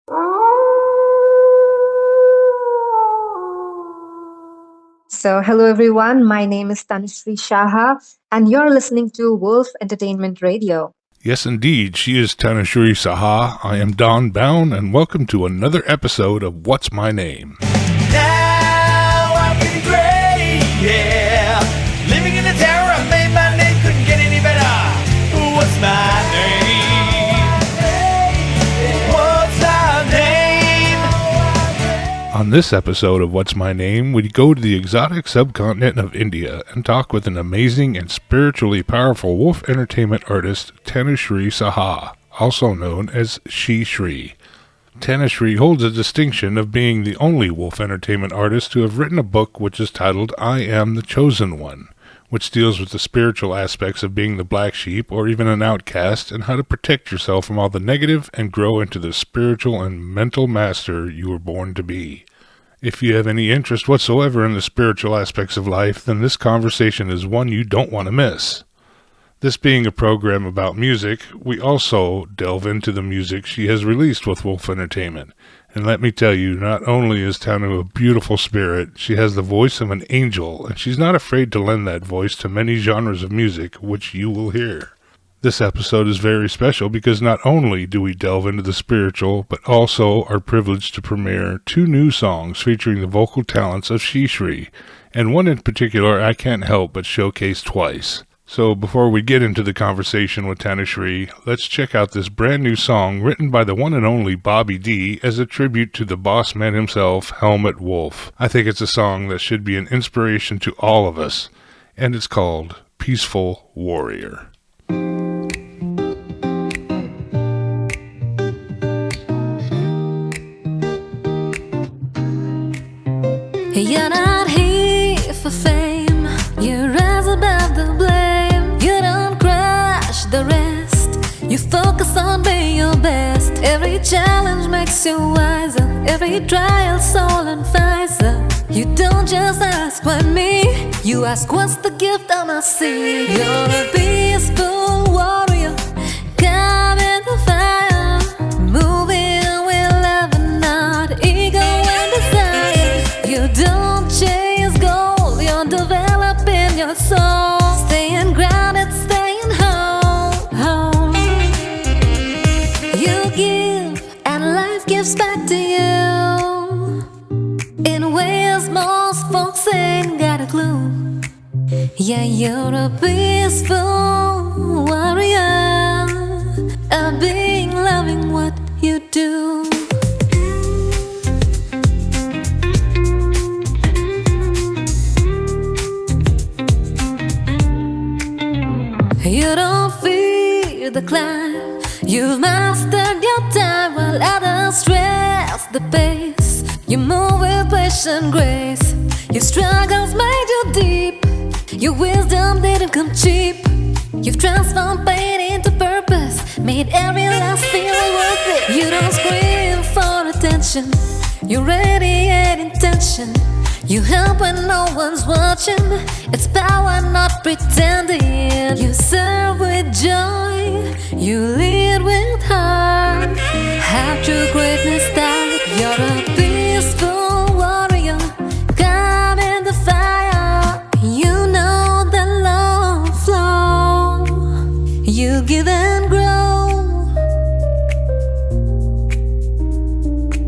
So, hello everyone. My name is Tanushree Saha, and you're listening to Wolf Entertainment Radio. Yes, indeed. She is Tanushree Saha. I am Bown, and welcome to another episode of What's My Name? Now I'm feeling great, yeah. Living in the terror, I made my name, couldn't get any better. What's my name? What's my name? On this episode of What's My Name, we go to the exotic subcontinent of India and talk with an amazing and spiritually powerful wolf entertainment artist, Tanushree Saha, also known as She Shree. Tanushree holds the distinction of being the only wolf entertainment artist to have written a book which is titled I Am the Chosen One, which deals with the spiritual aspects of being the black sheep or even an outcast and how to protect yourself from all the negative and grow into the spiritual and mental master you were born to be. If you have any interest whatsoever in the spiritual aspects of life, then this conversation is one you don't want to miss. This being a program about music, we also delve into the music she has released with Wolf Entertainment. And let me tell you, not only is Tanu a beautiful spirit, she has the voice of an angel, and she's not afraid to lend that voice to many genres of music, which you will hear. This episode is very special because not only do we delve into the spiritual, but also are privileged to premiere 2 new songs featuring the vocal talents of She Shree, and one in particular I can't help but showcase twice. So before we get into the conversation with Tanushree, let's check out this brand new song written by the one and only Bobby D as a tribute to the boss man himself, Helmut Wolf. I think it's a song that should be an inspiration to all of us, and it's called Peaceful Warrior. You're not here for fame. You rise above the blame. You don't crush the rest. You focus on being your best. Every challenge makes you wiser. Every trial soul and wiser. You don't just ask why me. You ask what's the gift I must see. You're a peaceful warrior. Come in the fire. Moving with love and not ego and desire. You don't chase gold, you're developing your soul. Staying grounded, staying home. You give, and life gives back to you in ways most folks ain't got a clue. Yeah, you're a peaceful warrior, a being loving what you do. You don't fear the climb. You've mastered your time while others stress the pace. You move with patient grace. Your struggles made you deep. Your wisdom didn't come cheap. You've transformed pain into purpose, made every last feeling worth it. You don't scream for attention. You radiate intention. You help when no one's watching. It's power, not pretending. You serve with joy. You lead with heart. How true greatness start. You're a peaceful warrior. Come in the fire. You know the long flow. You give and grow.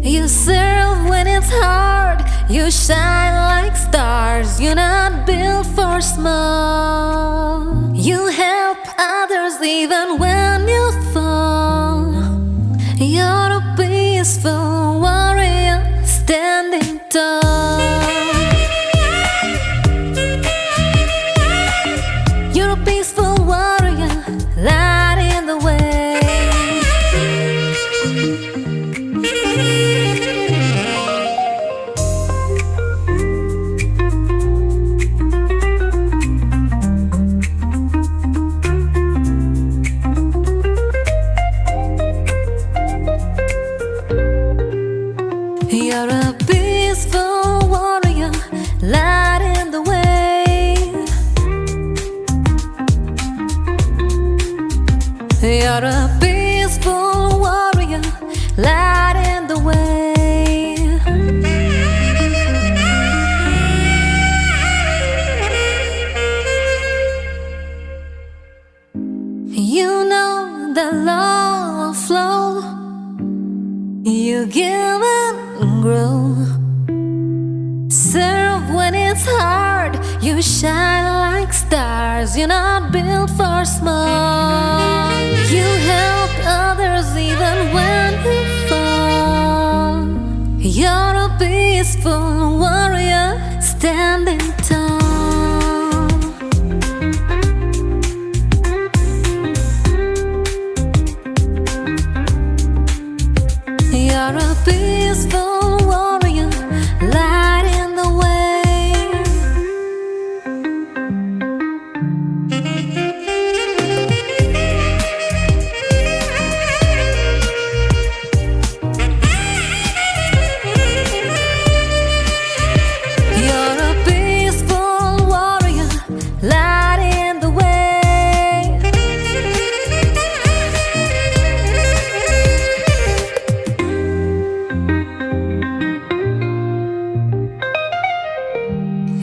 You serve when it's hard. You shine like stars. You're not built for small. You help others even when you fall. You're a peaceful warrior standing tall. You're a peaceful warrior lighting the way. You're a peaceful warrior, lighting the way. You're a peaceful warrior, lighting the You give and grow. Serve when it's hard. You shine like stars. You're not built for small. You help others even when you fall. You're a peaceful warrior standing tall. You're a peaceful warrior, lighting the way. You're a peaceful warrior, lighting the way.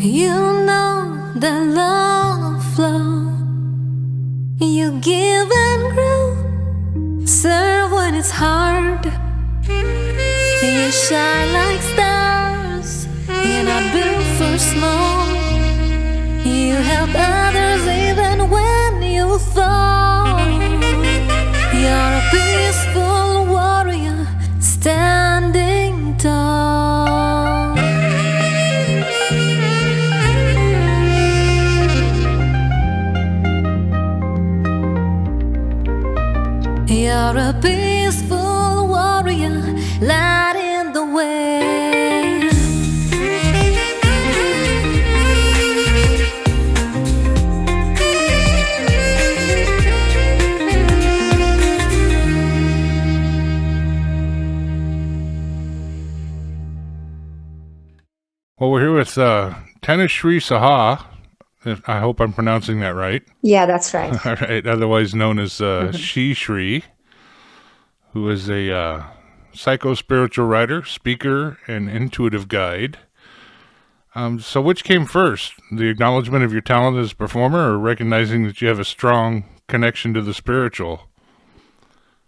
You know the love flow. You give and grow. Serve when it's hard. You shine like stars. You're not built for small. You help others even when you fall. You're a peaceful warrior standing tall. You're a peaceful warrior, lighting the way. Well, we're here with Tanushree Saha. I hope I'm pronouncing that right. Yeah, that's right. All right, otherwise known as She Shree, who is a psycho-spiritual writer, speaker, and intuitive guide. So which came first, the acknowledgement of your talent as a performer or recognizing that you have a strong connection to the spiritual?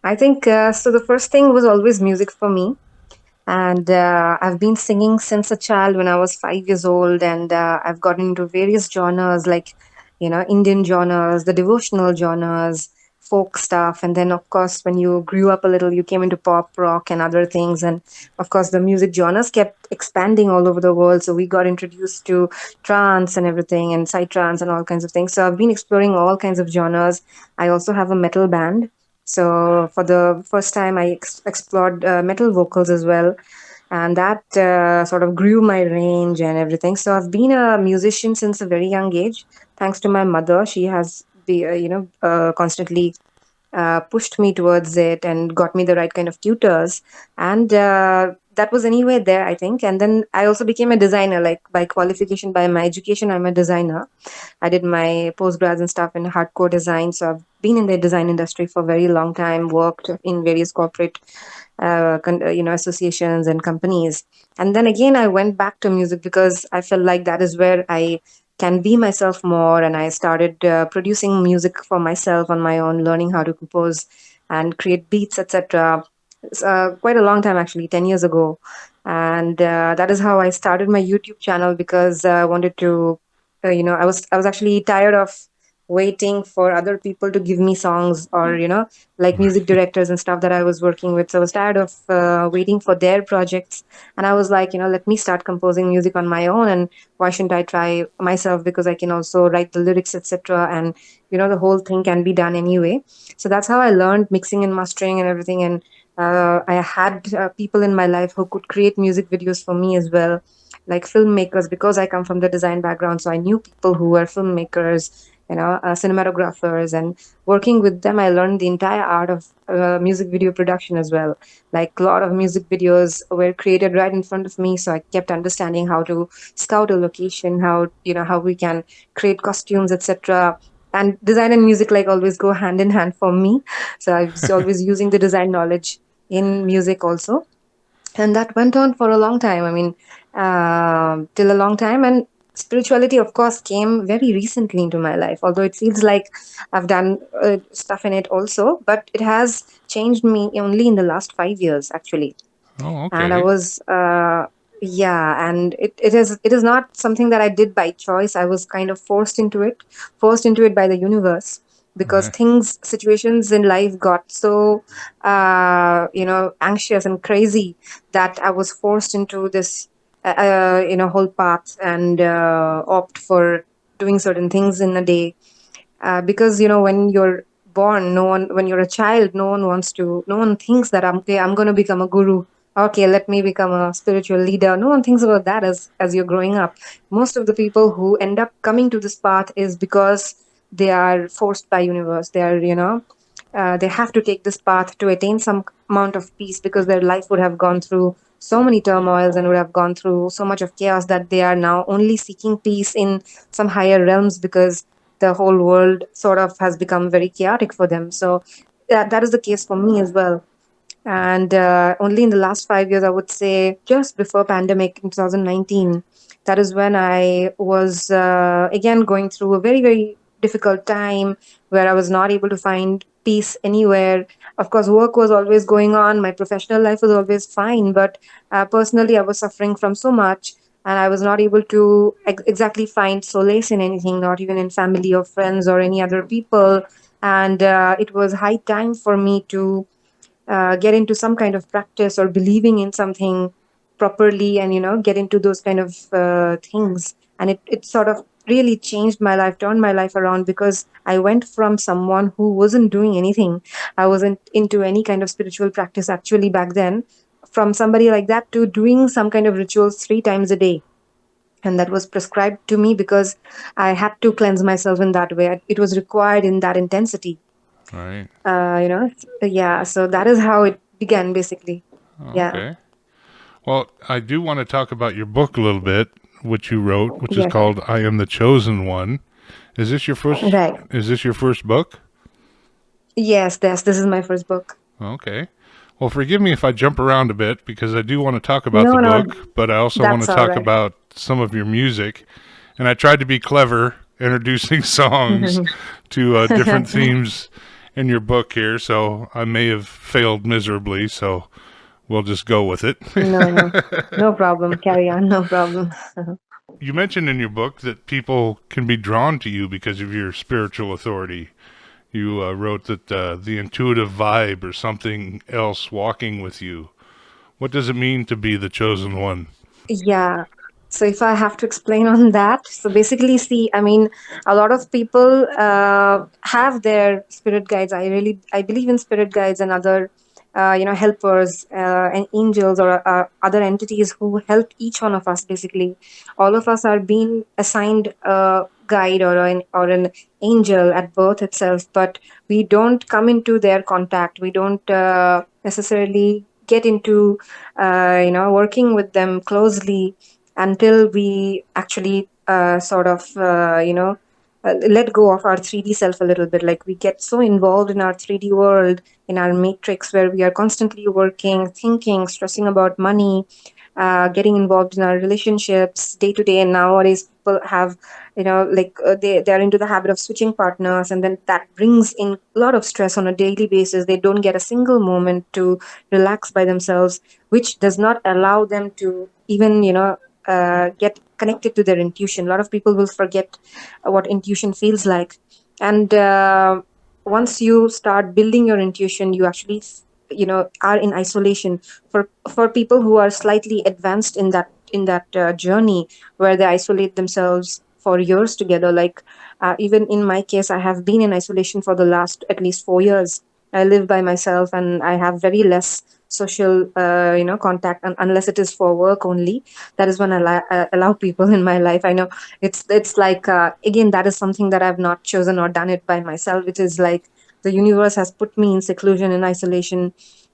I think so. The first thing was always music for me. And I've been singing since a child when I was 5 years old. And I've gotten into various genres like, Indian genres, the devotional genres, folk stuff. And then, of course, when you grew up a little, you came into pop, rock, and other things. And of course, the music genres kept expanding all over the world. So we got introduced to trance and everything, and psytrance and all kinds of things. So I've been exploring all kinds of genres. I also have a metal band. So for the first time, I explored metal vocals as well, and that sort of grew my range and everything. So I've been a musician since a very young age, thanks to my mother. She has constantly pushed me towards it and got me the right kind of tutors, and that was anyway there, I think. And then I also became a designer, like by qualification, by my education, I'm a designer. I did my postgrads and stuff in hardcore design. So I've been in the design industry for a very long time, worked in various corporate associations and companies. And then again, I went back to music because I felt like that is where I can be myself more. And I started producing music for myself on my own, learning how to compose and create beats, etc. Quite a long time, actually, 10 years ago. And that is how I started my YouTube channel, because I wanted to, I was actually tired of waiting for other people to give me songs, or like music directors and stuff that I was working with. So I was tired of waiting for their projects, and I was like, let me start composing music on my own. And why shouldn't I try myself, because I can also write the lyrics, etc. And the whole thing can be done anyway. So that's how I learned mixing and mastering and everything. And I had people in my life who could create music videos for me as well, like filmmakers, because I come from the design background. So I knew people who were filmmakers, cinematographers, and working with them, I learned the entire art of music video production as well. Like a lot of music videos were created right in front of me, so I kept understanding how to scout a location, how we can create costumes, etc. And design and music, like, always go hand in hand for me. So I was always using the design knowledge in music also. And that went on for a long time. I mean, till a long time. And spirituality, of course, came very recently into my life, although it feels like I've done stuff in it also, but it has changed me only in the last 5 years, actually. Oh, And I okay. was yeah, and it is not something that I did by choice. I was kind of forced into it by the universe, because Right. things situations in life got so anxious and crazy that I was forced into this whole path, and opt for doing certain things in a day, because when you're born, no one when you're a child, no one thinks that I'm going to become a guru. Okay, let me become a spiritual leader. No one thinks about that as you're growing up. Most of the people who end up coming to this path is because they are forced by universe. They have to take this path to attain some amount of peace, because their life would have gone through so many turmoils and would have gone through so much of chaos, that they are now only seeking peace in some higher realms, because the whole world sort of has become very chaotic for them. So that is the case for me as well. And only in the last 5 years, I would say, just before pandemic in 2019, that is when I was again going through a very, very difficult time, where I was not able to find peace anywhere. Of course, work was always going on, my professional life was always fine, but personally, I was suffering from so much, and I was not able to exactly find solace in anything, not even in family or friends or any other people. And it was high time for me to get into some kind of practice, or believing in something properly, and get into those kind of things. And it sort of really changed my life, turned my life around, because I went from someone who wasn't doing anything, I wasn't into any kind of spiritual practice actually back then, from somebody like that to doing some kind of rituals 3 times a day. And that was prescribed to me, because I had to cleanse myself in that way. It was required in that intensity. Right. Yeah, so that is how it began, basically. Oh, Yeah. okay. Well, I do want to talk about your book a little bit, which you wrote, which is Yes. called "I Am the Chosen One." Is this your first? Right. Is this your first book? Yes, this is my first book. Okay. Well, forgive me if I jump around a bit because I do want to talk about No, the no, book, but I also want to that's all talk right. about some of your music. And I tried to be clever introducing songs to different themes in your book here, so I may have failed miserably, so we'll just go with it. No, no, no problem. Carry on, no problem. You mentioned in your book that people can be drawn to you because of your spiritual authority. You wrote that the intuitive vibe or something else walking with you. What does it mean to be the chosen one? Yeah. So if I have to explain on that, so basically, see, I mean, a lot of people have their spirit guides. I believe in spirit guides and other, helpers and angels, or other entities who help each one of us. Basically, all of us are being assigned a guide, or an angel at birth itself, but we don't come into their contact. We don't necessarily get into working with them closely until we actually let go of our 3D self a little bit. Like, we get so involved in our 3D world, in our matrix, where we are constantly working, thinking, stressing about money, getting involved in our relationships day to day. And nowadays, people have, they're into the habit of switching partners, and then that brings in a lot of stress on a daily basis. They don't get a single moment to relax by themselves, which does not allow them to even get connected to their intuition. A lot of people will forget what intuition feels like. And once you start building your intuition, you actually are in isolation. For people who are slightly advanced in that journey, where they isolate themselves for years together, like, even in my case, I have been in isolation for the last at least 4 years. I live by myself, and I have very less social contact, unless it is for work only. That is when I allow people in my life. I know it's like, again, that is something that I've not chosen or done it by myself. It is like the universe has put me in seclusion and isolation,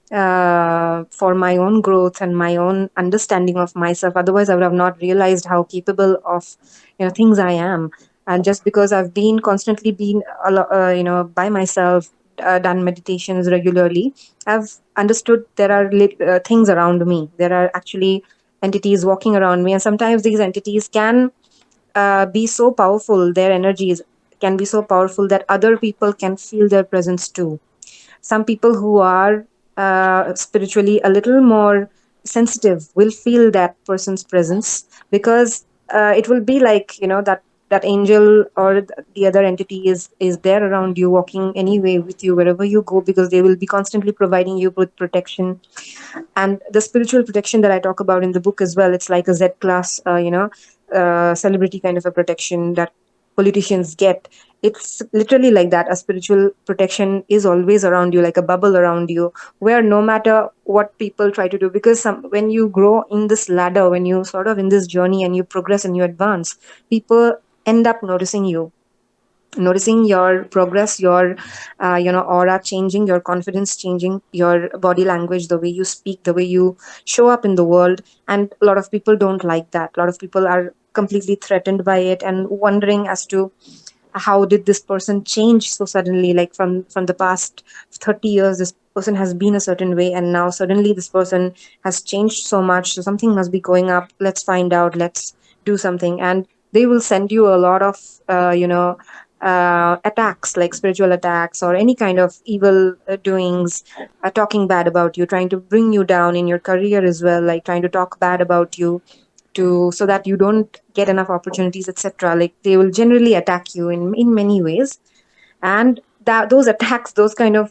for my own growth and my own understanding of myself. Otherwise, I would have not realized how capable of things I am. And just because I've been constantly been by myself, done meditations regularly, I've understood there are things around me. There are actually entities walking around me, and sometimes these entities can be so powerful. Their energies can be so powerful that other people can feel their presence too. Some people who are spiritually a little more sensitive will feel that person's presence, because it will be like, that angel or the other entity is there around you, walking anyway with you wherever you go, because they will be constantly providing you with protection. And the spiritual protection that I talk about in the book as well, it's like a Z class, celebrity kind of a protection that politicians get. It's literally like that. A spiritual protection is always around you, like a bubble around you, where no matter what people try to do, because when you grow in this ladder, when you sort of in this journey and you progress and you advance, people end up noticing your progress, your aura changing, your confidence changing, your body language, the way you speak, the way you show up in the world. And a lot of people don't like that. A lot of people are completely threatened by it and wondering as to how did this person change so suddenly, like from the past 30 years this person has been a certain way, and now suddenly this person has changed so much, so something must be going up. Let's find out, let's do something. And they will send you a lot of attacks, like spiritual attacks or any kind of evil doings, talking bad about you, trying to bring you down in your career as well, like trying to talk bad about you, to so that you don't get enough opportunities, etc. Like they will generally attack you in many ways. And that those attacks, those kind of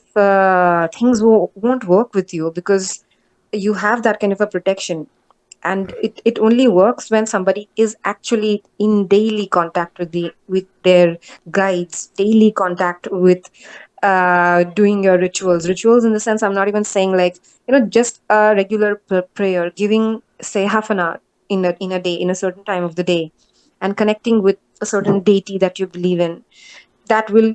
things won't work with you, because you have that kind of a protection. And it only works when somebody is actually in daily contact with their guides, daily contact with doing your rituals in the sense, I'm not even saying like, just a regular prayer, giving say half an hour in a day, in a certain time of the day, and connecting with a certain deity that you believe in. That will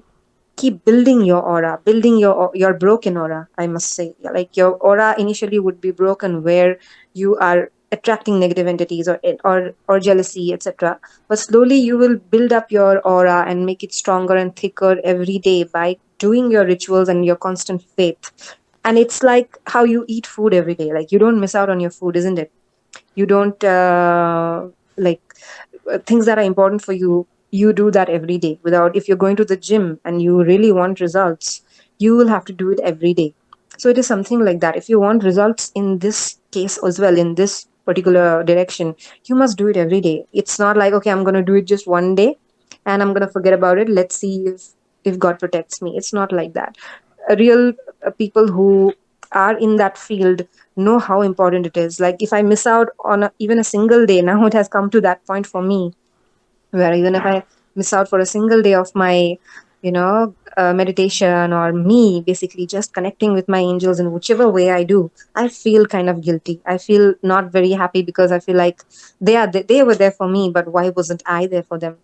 keep building your aura, building your broken aura, I must say. Yeah, like your aura initially would be broken, where you are attracting negative entities or jealousy, etc. But slowly you will build up your aura and make it stronger and thicker every day by doing your rituals and your constant faith. And it's like how you eat food every day. Like you don't miss out on your food, isn't it? You don't like things that are important for you, you do that every day. Without, if you're going to the gym and you really want results, you will have to do it every day. So it is something like that. If you want results in this case as well, in this particular direction, you must do it every day. It's not like, okay, I'm going to do it just one day and I'm going to forget about it, let's see if God protects me. It's not like that. Real people who are in that field know how important it is. Like if I miss out on even a single day, now it has come to that point for me, where even if I miss out for a single day of my meditation, or me basically just connecting with my angels in whichever way I do, I feel kind of guilty. I feel not very happy, because I feel like they were there for me, but why wasn't I there for them?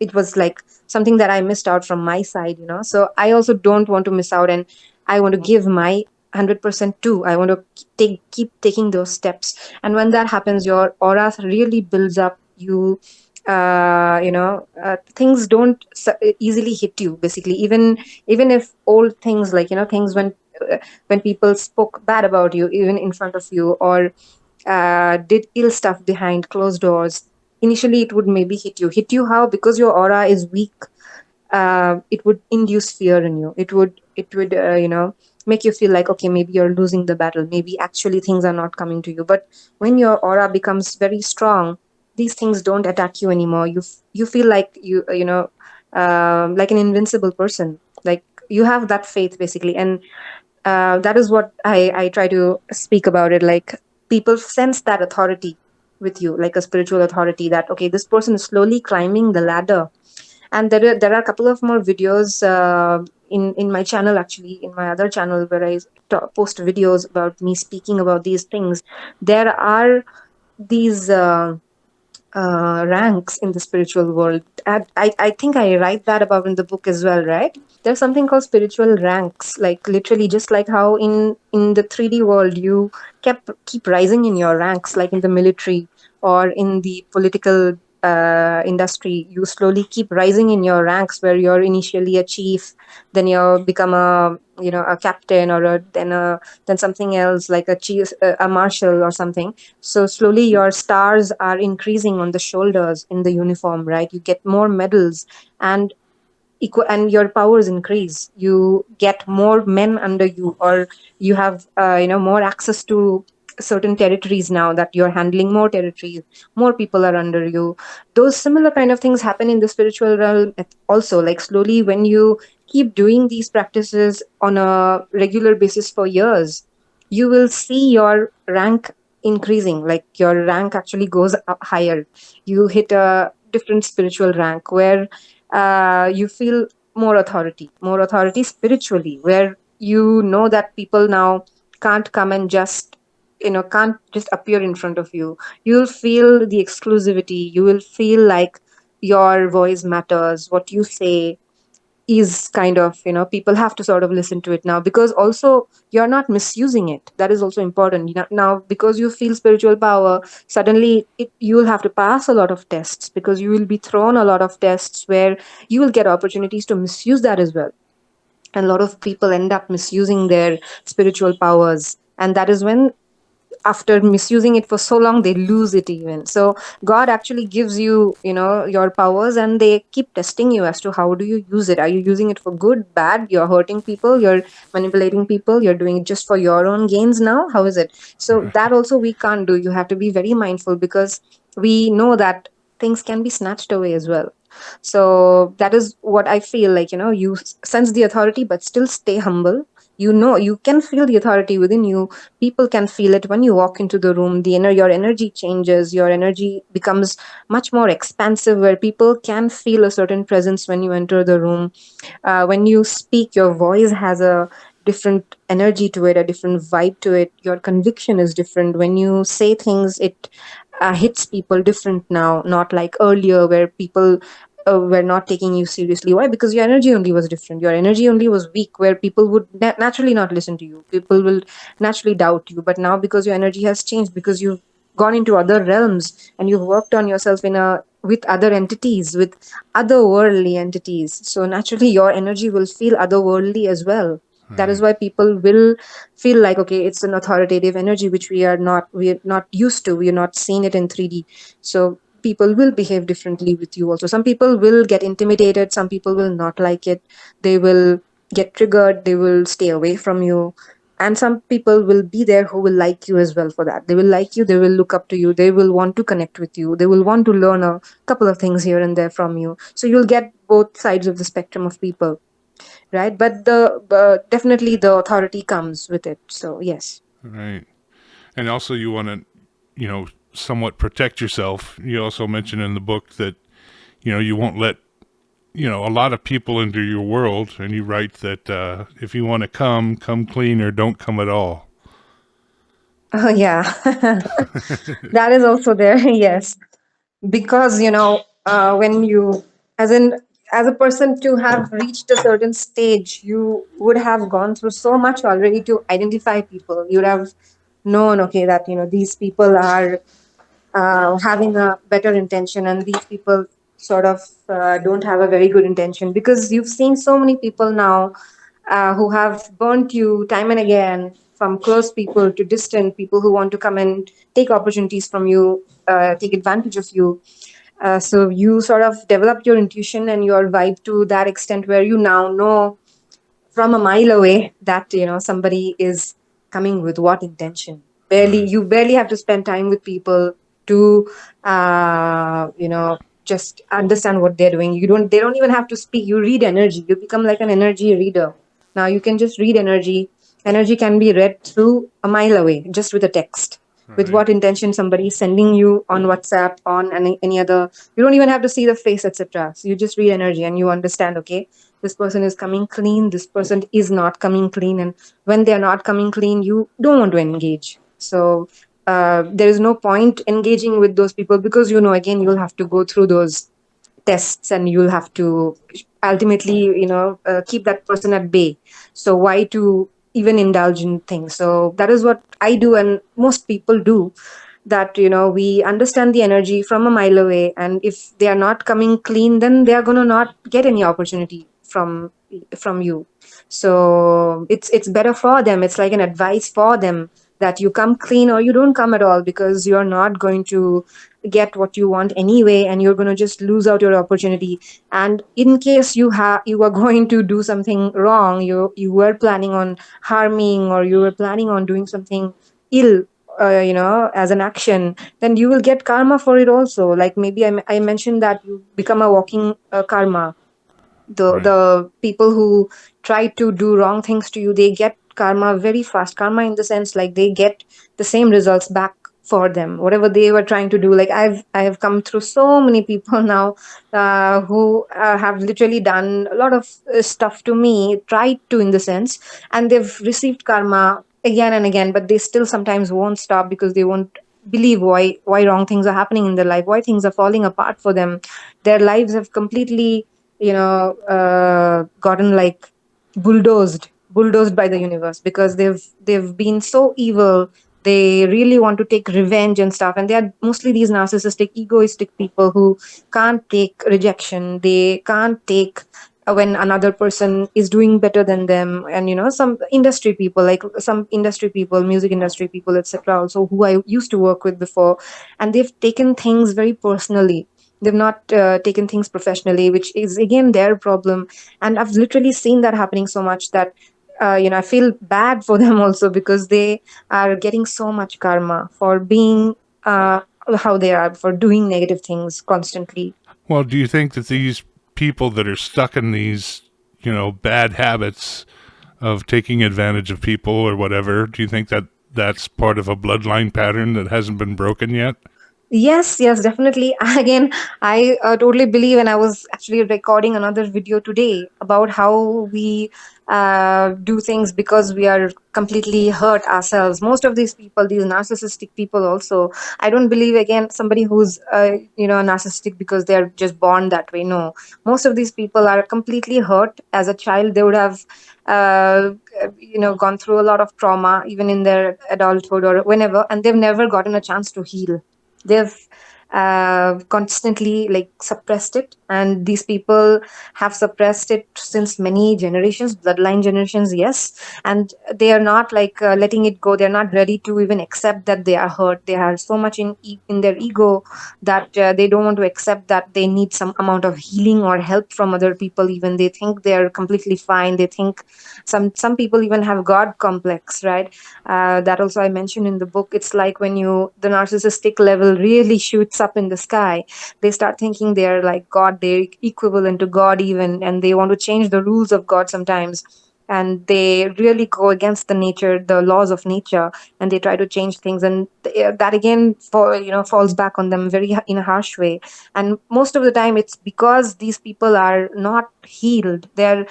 It was like something that I missed out from my side. So I also don't want to miss out, and I want to give my 100% too. I want to keep taking those steps. And when that happens, your aura really builds up. Things don't easily hit you, basically. Even if old things, like things when people spoke bad about you, even in front of you, or did ill stuff behind closed doors, initially it would maybe hit you how? Because your aura is weak. It would induce fear in you. It would make you feel like, okay, maybe you're losing the battle, maybe actually things are not coming to you. But when your aura becomes very strong, these things don't attack you anymore. You feel like like an invincible person. Like you have that faith, basically. And that is what I try to speak about it. Like people sense that authority with you, like a spiritual authority, that okay, this person is slowly climbing the ladder. And there are a couple of more videos in my channel, actually, in my other channel, where I post videos about me speaking about these things. There are these ranks in the spiritual world. I think I write that about in the book as well, right? There's something called spiritual ranks, like literally just like how in the 3D world keep rising in your ranks, like in the military or in the political industry, you slowly keep rising in your ranks, where you're initially a chief, then you become a captain, or then something else like a chief, a marshal or something. So slowly your stars are increasing on the shoulders in the uniform, right? You get more medals, and and your powers increase. You get more men under you, or you have more access to certain territories. Now that you're handling more territories, more people are under you. Those similar kind of things happen in the spiritual realm also. Like slowly, when you keep doing these practices on a regular basis for years, you will see your rank increasing. Like your rank actually goes up higher. You hit a different spiritual rank where you feel more authority spiritually, where you know that people now can't come and just can't just appear in front of you. You'll feel the exclusivity. You will feel like your voice matters. What you say is kind of, people have to sort of listen to it now, because also you're not misusing it. That is also important. Now because you feel spiritual power, suddenly you will have to pass a lot of tests, because you will be thrown a lot of tests where you will get opportunities to misuse that as well. And a lot of people end up misusing their spiritual powers, and that is when, after misusing it for so long, they lose it. Even so, god actually gives you, your powers, and they keep testing you as to how do you use it. Are you using it for good, bad? You're hurting people, you're manipulating people, you're doing it just for your own gains. Now how is it? So that also we can't do. You have to be very mindful, because we know that things can be snatched away as well. So that is what I feel like. You sense the authority, but still stay humble. You can feel the authority within you. People can feel it when you walk into the room. Your energy changes. Your energy becomes much more expansive, where people can feel a certain presence when you enter the room. When you speak, your voice has a different energy to it, a different vibe to it. Your conviction is different. When you say things, it hits people different now, not like earlier, where people were not taking you seriously. Why? Because your energy only was different. Your energy only was weak, where people would naturally not listen to you. People will naturally doubt you. But now, because your energy has changed, because you've gone into other realms and you've worked on yourself with other entities, with otherworldly entities, so naturally your energy will feel otherworldly as well. That is Right. why people will feel like, okay, it's an authoritative energy which we are not used to. We are not seeing it in 3D. So people will behave differently with you also. Some people will get intimidated, some people will not like it. They will get triggered, they will stay away from you. And some people will be there who will like you as well. For that, they will like you, they will look up to you, they will want to connect with you, they will want to learn a couple of things here and there from you. So you'll get both sides of the spectrum of people, right? But definitely the authority comes with it. So yes. Right. And also, you want to, somewhat protect yourself. You also mentioned in the book that, you won't let, a lot of people into your world. And you write that if you want to come clean or don't come at all. Oh yeah. That is also there. Yes, because when you, as in, as a person, to have reached a certain stage, you would have gone through so much already to identify people. You would have known, okay, that these people are having a better intention, and these people sort of don't have a very good intention, because you've seen so many people now who have burnt you time and again, from close people to distant people who want to come and take opportunities from you, take advantage of you. So you sort of develop your intuition and your vibe to that extent, where you now know from a mile away that somebody is coming with what intention. Right. You barely have to spend time with people to just understand what they're doing. They don't even have to speak. You read energy. You become like an energy reader. Now you can just read energy. Energy can be read through a mile away, just with a text, with Right. what intention somebody is sending you on WhatsApp, on any other. You don't even have to see the face, etc. So you just read energy and you understand, okay, this person is coming clean, this person is not coming clean. And when they are not coming clean, you don't want to engage. So there is no point engaging with those people, because again, you'll have to go through those tests, and you'll have to ultimately keep that person at bay. So why to even indulge in things? So that is what I do, and most people do. that we understand the energy from a mile away, and if they are not coming clean, then they are going to not get any opportunity from you. So it's better for them. It's like an advice for them that you come clean or you don't come at all, because you're not going to get what you want anyway, and you're going to just lose out your opportunity. And in case you are going to do something wrong, you were planning on harming, or you were planning on doing something ill, as an action, then you will get karma for it also. Like maybe I mentioned that you become a walking karma. Right. The people who try to do wrong things to you, they get karma very fast. Karma in the sense, like, they get the same results back for them, whatever they were trying to do. Like I have come through so many people now, who have literally done a lot of stuff to me, tried to, in the sense, and they've received karma again and again, but they still sometimes won't stop, because they won't believe why wrong things are happening in their life, why things are falling apart for them. Their lives have completely gotten like bulldozed by the universe, because they've been so evil. They really want to take revenge and stuff, and they are mostly these narcissistic, egoistic people who can't take rejection. They can't take when another person is doing better than them. And some industry people, like some industry people, music industry people, etc., also, who I used to work with before, and they've taken things very personally. They've not taken things professionally, which is again their problem. And I've literally seen that happening so much that I feel bad for them also, because they are getting so much karma for being how they are, for doing negative things constantly. Well, do you think that these people that are stuck in these, bad habits of taking advantage of people or whatever, do you think that that's part of a bloodline pattern that hasn't been broken yet? Yes, yes, definitely. Again, I totally believe, and I was actually recording another video today about how we do things because we are completely hurt ourselves. Most of these people, these narcissistic people, also, I don't believe, again, somebody who's narcissistic because they are just born that way. No, most of these people are completely hurt as a child. They would have uh, gone through a lot of trauma, even in their adulthood or whenever, and they've never gotten a chance to heal. They've constantly like suppressed it, and these people have suppressed it since many generations, bloodline generations, yes. And they are not like letting it go. They're not ready to even accept that they are hurt. They are so much in their ego that they don't want to accept that they need some amount of healing or help from other people. Even they think they are completely fine. They think some people even have god complex, right? That also I mentioned in the book. It's like when the narcissistic level really shoots up in the sky, they start thinking they're like god, they're equivalent to god even, and they want to change the rules of god sometimes. And they really go against the laws of nature, and they try to change things. And that again falls back on them very in a harsh way. And most of the time it's because these people are not healed. They're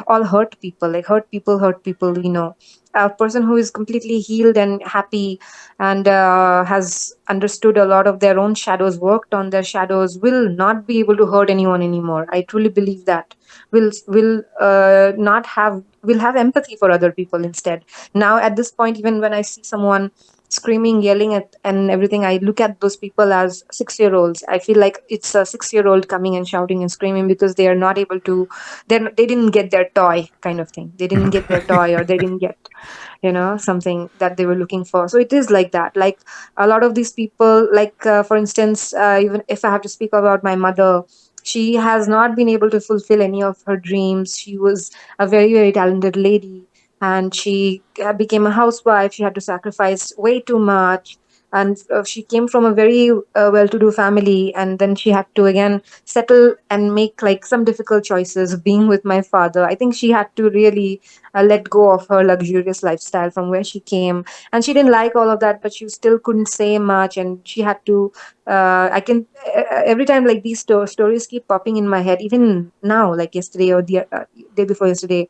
all hurt people, like hurt people. A person who is completely healed and happy, and has understood a lot of their own shadows, worked on their shadows, will not be able to hurt anyone anymore. I truly believe that. Will have empathy for other people instead. Now at this point, even when I see someone screaming, yelling at and everything, I look at those people as 6 year olds. I feel like it's a 6 year old coming and shouting and screaming because they are not able to, they didn't get their toy, kind of thing. They didn't get their toy, or they didn't get something that they were looking for. So it is like that. Like a lot of these people, like for instance, even if I have to speak about my mother, she has not been able to fulfill any of her dreams. She was a very, very talented lady, and she became a housewife. She had to sacrifice way too much. And she came from a very well-to-do family, and then she had to again settle and make like some difficult choices of being with my father. I think she had to really let go of her luxurious lifestyle from where she came, and she didn't like all of that, but she still couldn't say much, and she had to I can every time, like, these stories keep popping in my head, even now, like yesterday or the day before yesterday.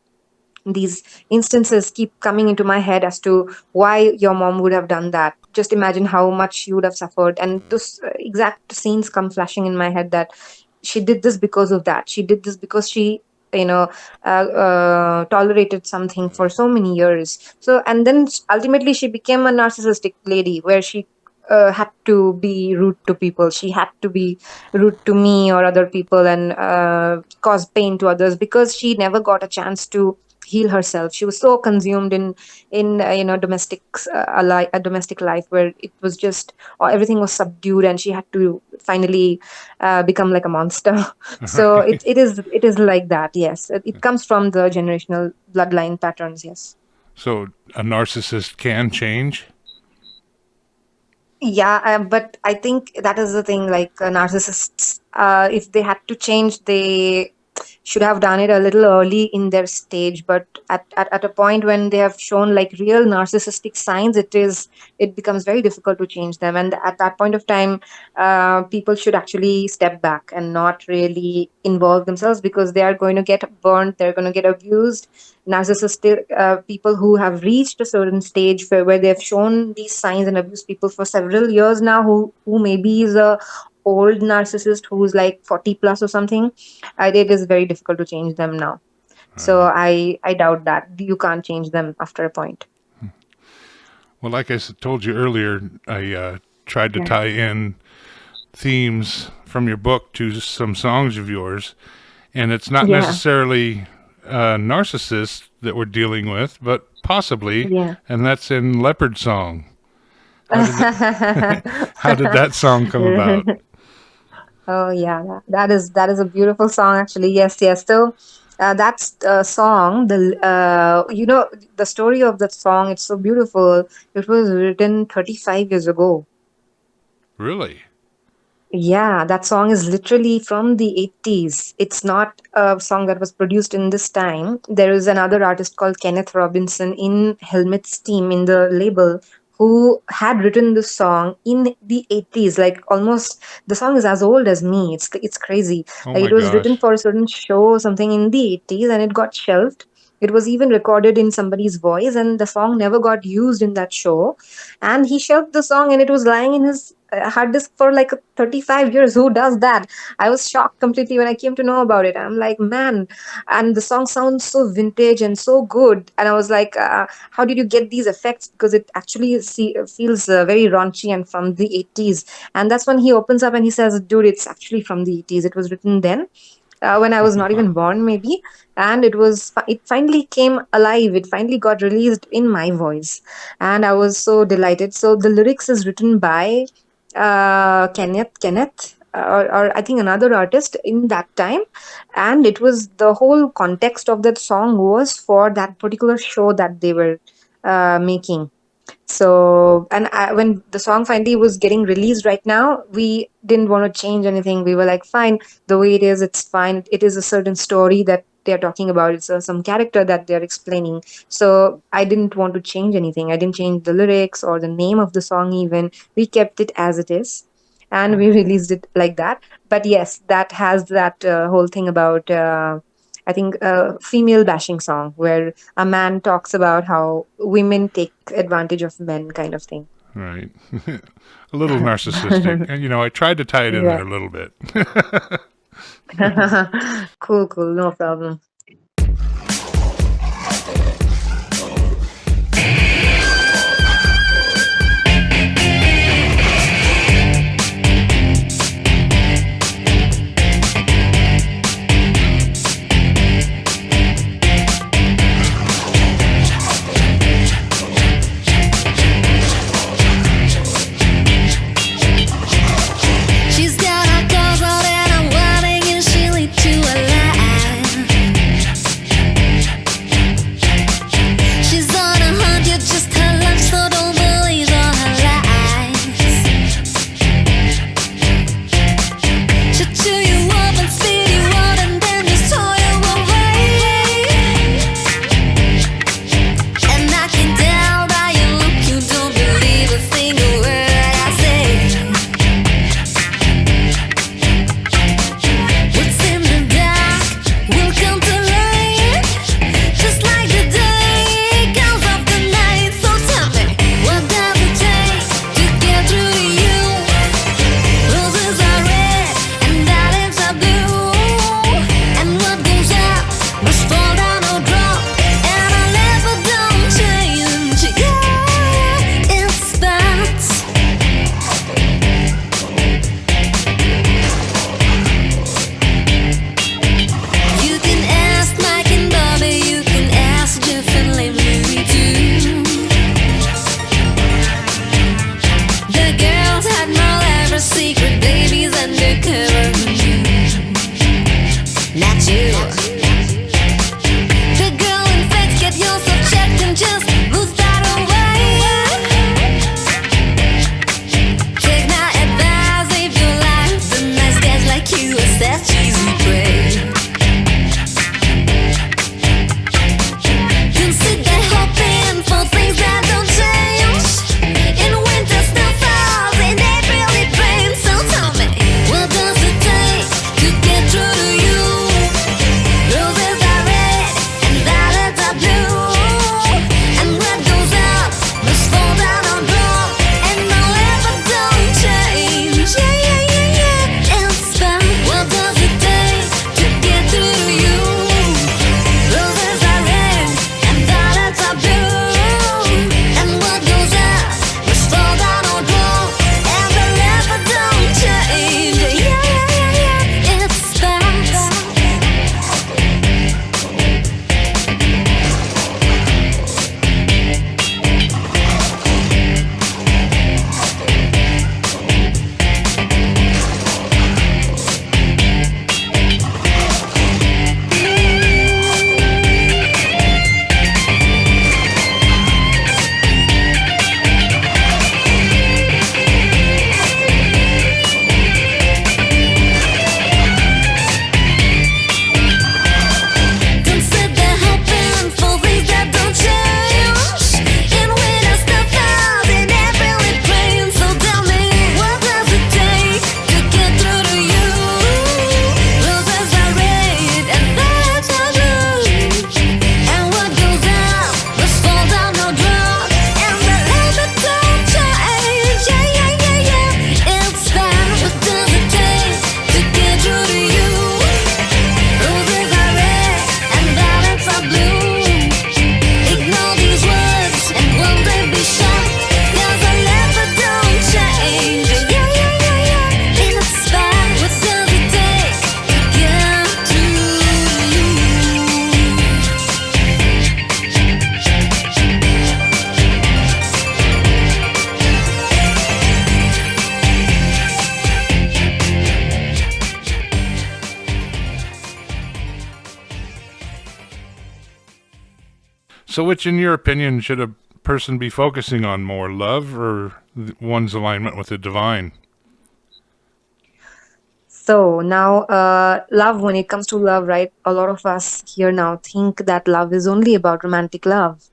These instances keep coming into my head as to why your mom would have done that. Just imagine how much she would have suffered, and those exact scenes come flashing in my head, that she did this because of that. She did this because she tolerated something for so many years. So, and then ultimately she became a narcissistic lady, where she had to be rude to people. She had to be rude to me or other people and cause pain to others because she never got a chance to heal herself. She was so consumed in a domestic life where it was just everything was subdued, and she had to finally become like a monster. So Right. it is like that. Yes, it comes from the generational bloodline patterns. Yes. So a narcissist can change. Yeah, but I think that is the thing. Like narcissists, if they had to change, they should have done it a little early in their stage. But at a point when they have shown like real narcissistic signs, it becomes very difficult to change them. And at that point of time, people should actually step back and not really involve themselves because they are going to get burnt. They're going to get abused. Narcissistic people who have reached a certain stage where they have shown these signs and abuse people for several years now, who maybe is a old narcissist who's like 40 plus or something. It is very difficult to change them now. So Right. I doubt that you can't change them after a point. Well, like told you earlier, I tried to Yeah. tie in themes from your book to some songs of yours, and it's not Yeah. necessarily narcissists that we're dealing with, but possibly, Yeah. and that's in Leopard Song. How did how did that song come about? Oh yeah, that is a beautiful song actually. Yes, yes. So that's a song. The story of that song. It's so beautiful. It was written 35 years ago. Really? Yeah, that song is literally from the 80s. It's not a song that was produced in this time. There is another artist called Kenneth Robinson in Helmet's team in the label who had written this song in the 80s. Like almost the song is as old as me. It's crazy. Oh Like my it was written gosh. for a certain show or something in the 80s and it got shelved. It was even recorded in somebody's voice and the song never got used in that show, and he shelved the song and it was lying in his hard disk for like 35 years. Who does that? I was shocked completely when I came to know about it. I'm like, man. And the song sounds so vintage and so good, and I was like, how did you get these effects? Because it actually feels very raunchy and from the 80s. And that's when he opens up and he says, dude, it's actually from the 80s. It was written then, when I was not even born, maybe. And it finally came alive. It finally got released in my voice, and I was so delighted. So the lyrics is written by Kenneth, or I think another artist in that time, and it was the whole context of that song was for that particular show that they were making. So, and when the song finally was getting released right now, we didn't want to change anything. We were like, fine, the way it is, it's fine. It is a certain story that they're talking about. It's some character that they're explaining. So I didn't want to change anything. I didn't change the lyrics or the name of the song even. We kept it as it is. And we released it like that. But yes, that has that whole thing about, I think, a female bashing song where a man talks about how women take advantage of men, kind of thing. Right. A little narcissistic. And, I tried to tie it in Yeah. there a little bit. Cool, cool, no problem. She's got a cold and I'm wanting you, she lead to a lie. your secret baby's undercover. Not you. The girl in fact, get yourself checked and just lose that away. Take my advice if you like the nice guys like you assess cheesy prey. Consider hoping for things that don't change. In winter snow falls, in April it rains. So tell me, what does it take to get through to you? Roses are red and violets are blue, and what goes up must fall down on drop, and no ever don't change. Yeah, yeah, yeah, yeah. It's fun. What does it take to get through to you? Roses are red and violets are blue, and what goes up must fall down on drop, and the never don't change. Yeah, yeah, yeah, yeah. It's fun. Consider hoping for things that don't change. In winter snow falls, in April it rains. So tell me, what does it take to get through to you? Roses are red and violets are blue, and what goes up must fall down no drop, and the never don't change. Yeah, yeah, yeah, yeah. It's fine. What does it take to get through to you? Roses are red and violets are blue. Ignore these words and one day be shocked, 'cause I never don't change. Yeah, yeah, yeah, yeah. It's fine. What does it take to get through to you? So, which, in your opinion, should a person be focusing on more, love or one's alignment with the divine? So now, love, when it comes to love, right? A lot of us here now think that love is only about romantic love,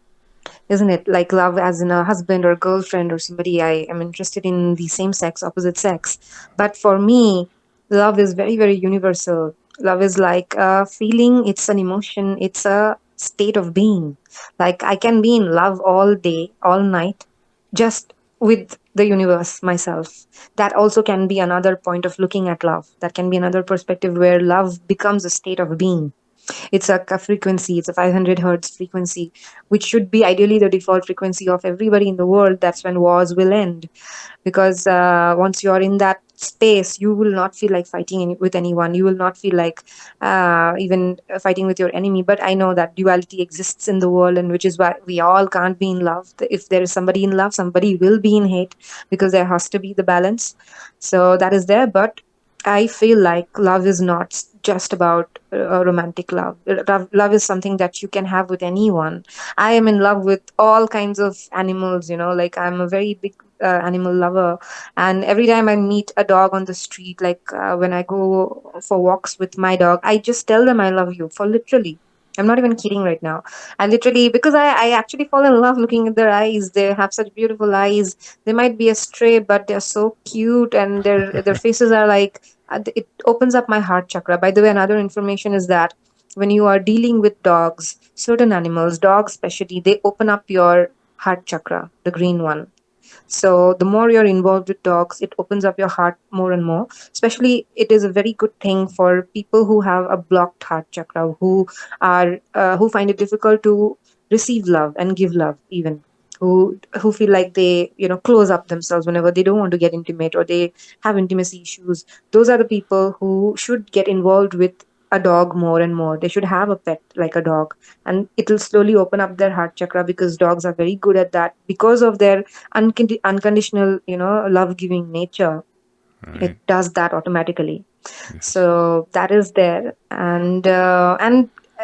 isn't it? Like love as in a husband or girlfriend or somebody I am interested in the same sex, opposite sex. But for me, love is very, very universal. Love is like a feeling, it's an emotion, it's a state of being. Like I can be in love all day, all night, just with the universe, myself. That also can be another point of looking at love. That can be another perspective where love becomes a state of being. It's a frequency, it's a 500 hertz frequency, which should be ideally the default frequency of everybody in the world. That's when wars will end. Because once you're in that space, you will not feel like fighting with anyone. You will not feel like even fighting with your enemy. But I know that duality exists in the world, and which is why we all can't be in love. If there is somebody in love, somebody will be in hate, because there has to be the balance. So that is there. But I feel like love is not just about romantic love. Love is something that you can have with anyone. I am in love with all kinds of animals, like I'm a very big animal lover. And every time I meet a dog on the street, like when I go for walks with my dog, I just tell them I love you, for literally. I'm not even kidding right now. I literally, because I actually fall in love looking at their eyes. They have such beautiful eyes. They might be a stray, but they're so cute, and their faces are like, it opens up my heart chakra. By the way, another information is that when you are dealing with dogs, certain animals, dogs especially, they open up your heart chakra, the green one. So the more you're involved with dogs, it opens up your heart more and more. Especially, it is a very good thing for people who have a blocked heart chakra, who find it difficult to receive love and give love, even who feel like they close up themselves whenever they don't want to get intimate, or they have intimacy issues. Those are the people who should get involved with a dog more and more. They should have a pet like a dog, and it will slowly open up their heart chakra, because dogs are very good at that because of their unconditional love giving nature. Right. It does that automatically. Yes. So that is there. And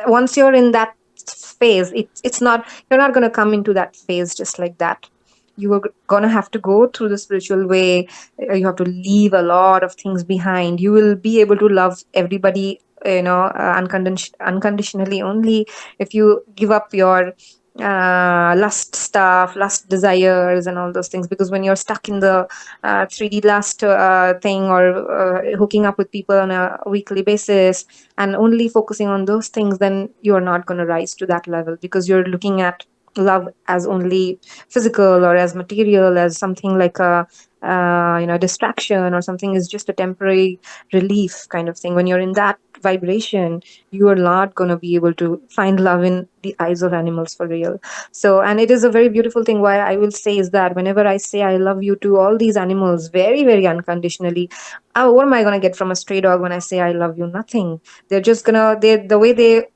once you're in that phase, it's not, you're not going to come into that phase just like that. You are going to have to go through the spiritual way. You have to leave a lot of things behind. You will be able to love everybody, unconditionally, only if you give up your lust stuff, lust desires, and all those things. Because when you're stuck in the 3D last thing, or hooking up with people on a weekly basis and only focusing on those things, then you're not going to rise to that level, because you're looking at love as only physical, or as material, as something like a distraction, or something is just a temporary relief kind of thing. When you're in that vibration, you are not going to be able to find love in the eyes of animals for real. So, and it is a very beautiful thing. Why I will say is that whenever I say I love you to all these animals very, very unconditionally, what am I going to get from a stray dog when I say I love you? Nothing. They're just gonna, the way they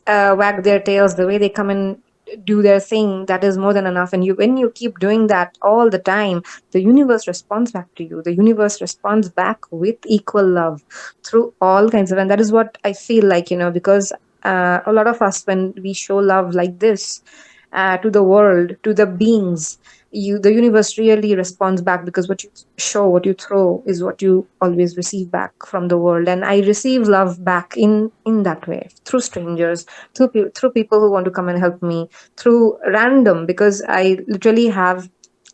wag their tails, the way they come and do their thing, that is more than enough. And you, when you keep doing that all the time, the universe responds back to you. The universe responds back with equal love through all kinds of, and that is what I feel like, because a lot of us, when we show love like this to the world, to the beings, the universe really responds back, because what you show, what you throw, is what you always receive back from the world. And I receive love back in that way, through strangers, through people who want to come and help me, through random, because I literally have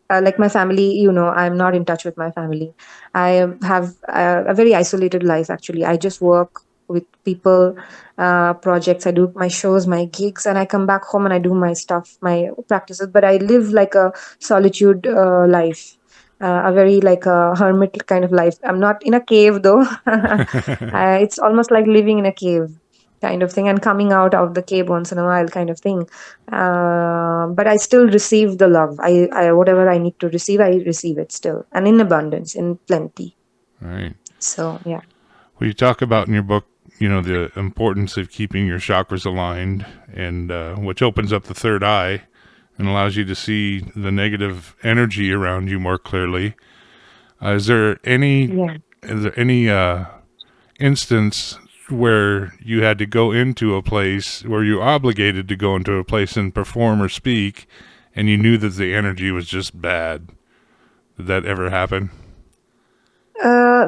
like my family, I'm not in touch with my family. I have a very isolated life, actually. I just work with people, projects. I do my shows, my gigs, and I come back home and I do my stuff, my practices. But I live like a solitude life, a very like a hermit kind of life. I'm not in a cave though. It's almost like living in a cave kind of thing, and coming out of the cave once in a while kind of thing. But I still receive the love. I whatever I need to receive, I receive it still, and in abundance, in plenty. Right. So yeah. Well, you talk about in your book, the importance of keeping your chakras aligned, and which opens up the third eye and allows you to see the negative energy around you more clearly. Is there any Yeah. is there any instance where you had to go into a place, where you're obligated to go into a place and perform or speak, and you knew that the energy was just bad? Did that ever happen?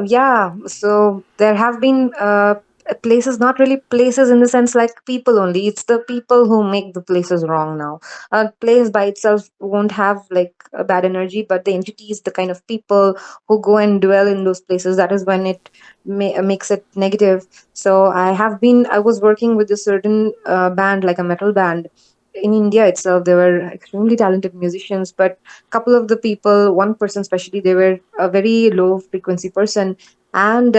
Yeah. So there have been places, not really places in the sense like people only. It's the people who make the places wrong now. A place by itself won't have like a bad energy, but the entities, the kind of people who go and dwell in those places, that is when it makes it negative. So I was working with a certain band, like a metal band. In India itself, they were extremely talented musicians, but couple of the people, one person especially, they were a very low frequency person. And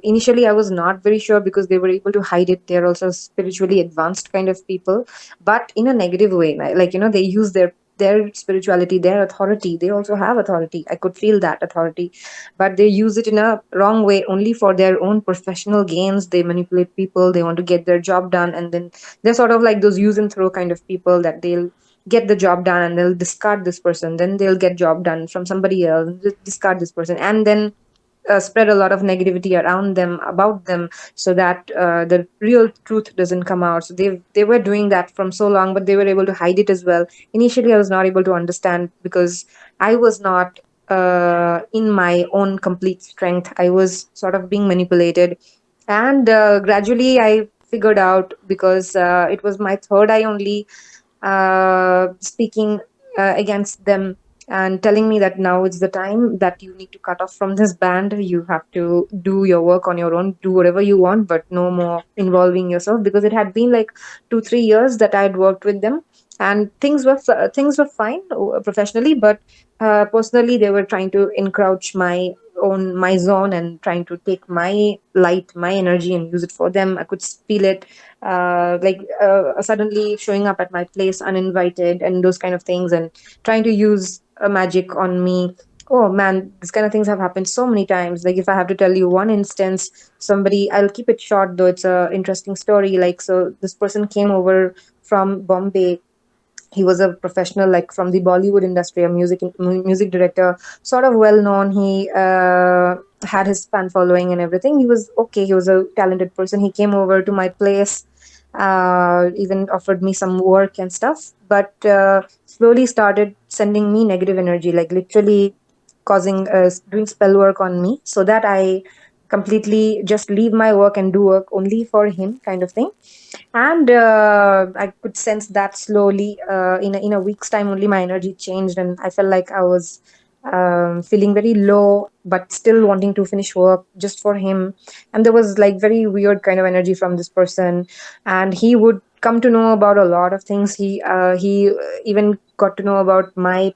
initially I was not very sure, because they were able to hide it. They're also spiritually advanced kind of people, but in a negative way. Like, they use their spirituality, their authority. They also have authority. I could feel that authority, but they use it in a wrong way, only for their own professional gains. They manipulate people. They want to get their job done, and then they're sort of like those use and throw kind of people, that they'll get the job done and they'll discard this person, then they'll get job done from somebody else, discard this person, and then spread a lot of negativity around them, about them, so that the real truth doesn't come out. So they were doing that from so long, but they were able to hide it as well. Initially I was not able to understand, because I was not in my own complete strength. I was sort of being manipulated, and gradually I figured out, because it was my third eye only speaking against them, and telling me that now it's the time that you need to cut off from this band. You have to do your work on your own, do whatever you want, but no more involving yourself. Because it had been like 2 3 years that I had worked with them, and things were fine professionally, but personally they were trying to encroach my zone, and trying to take my light, my energy, and use it for them. I could feel it, like suddenly showing up at my place uninvited, and those kind of things, and trying to use a magic on me. Oh man, this kind of things have happened so many times. Like, if I have to tell you one instance, somebody, I'll keep it short though, it's a interesting story. Like, so this person came over from Bombay, He was a professional, like from the Bollywood industry, a music director, sort of well known. He had his fan following and everything. He was okay. He was a talented person. He came over to my place, even offered me some work and stuff. But slowly started sending me negative energy, like literally causing doing spell work on me, so that I completely just leave my work and do work only for him, kind of thing. And I could sense that slowly, in a week's time only, my energy changed, and I felt like I was feeling very low, but still wanting to finish work just for him. And there was like very weird kind of energy from this person, and he would come to know about a lot of things. He even got to know about my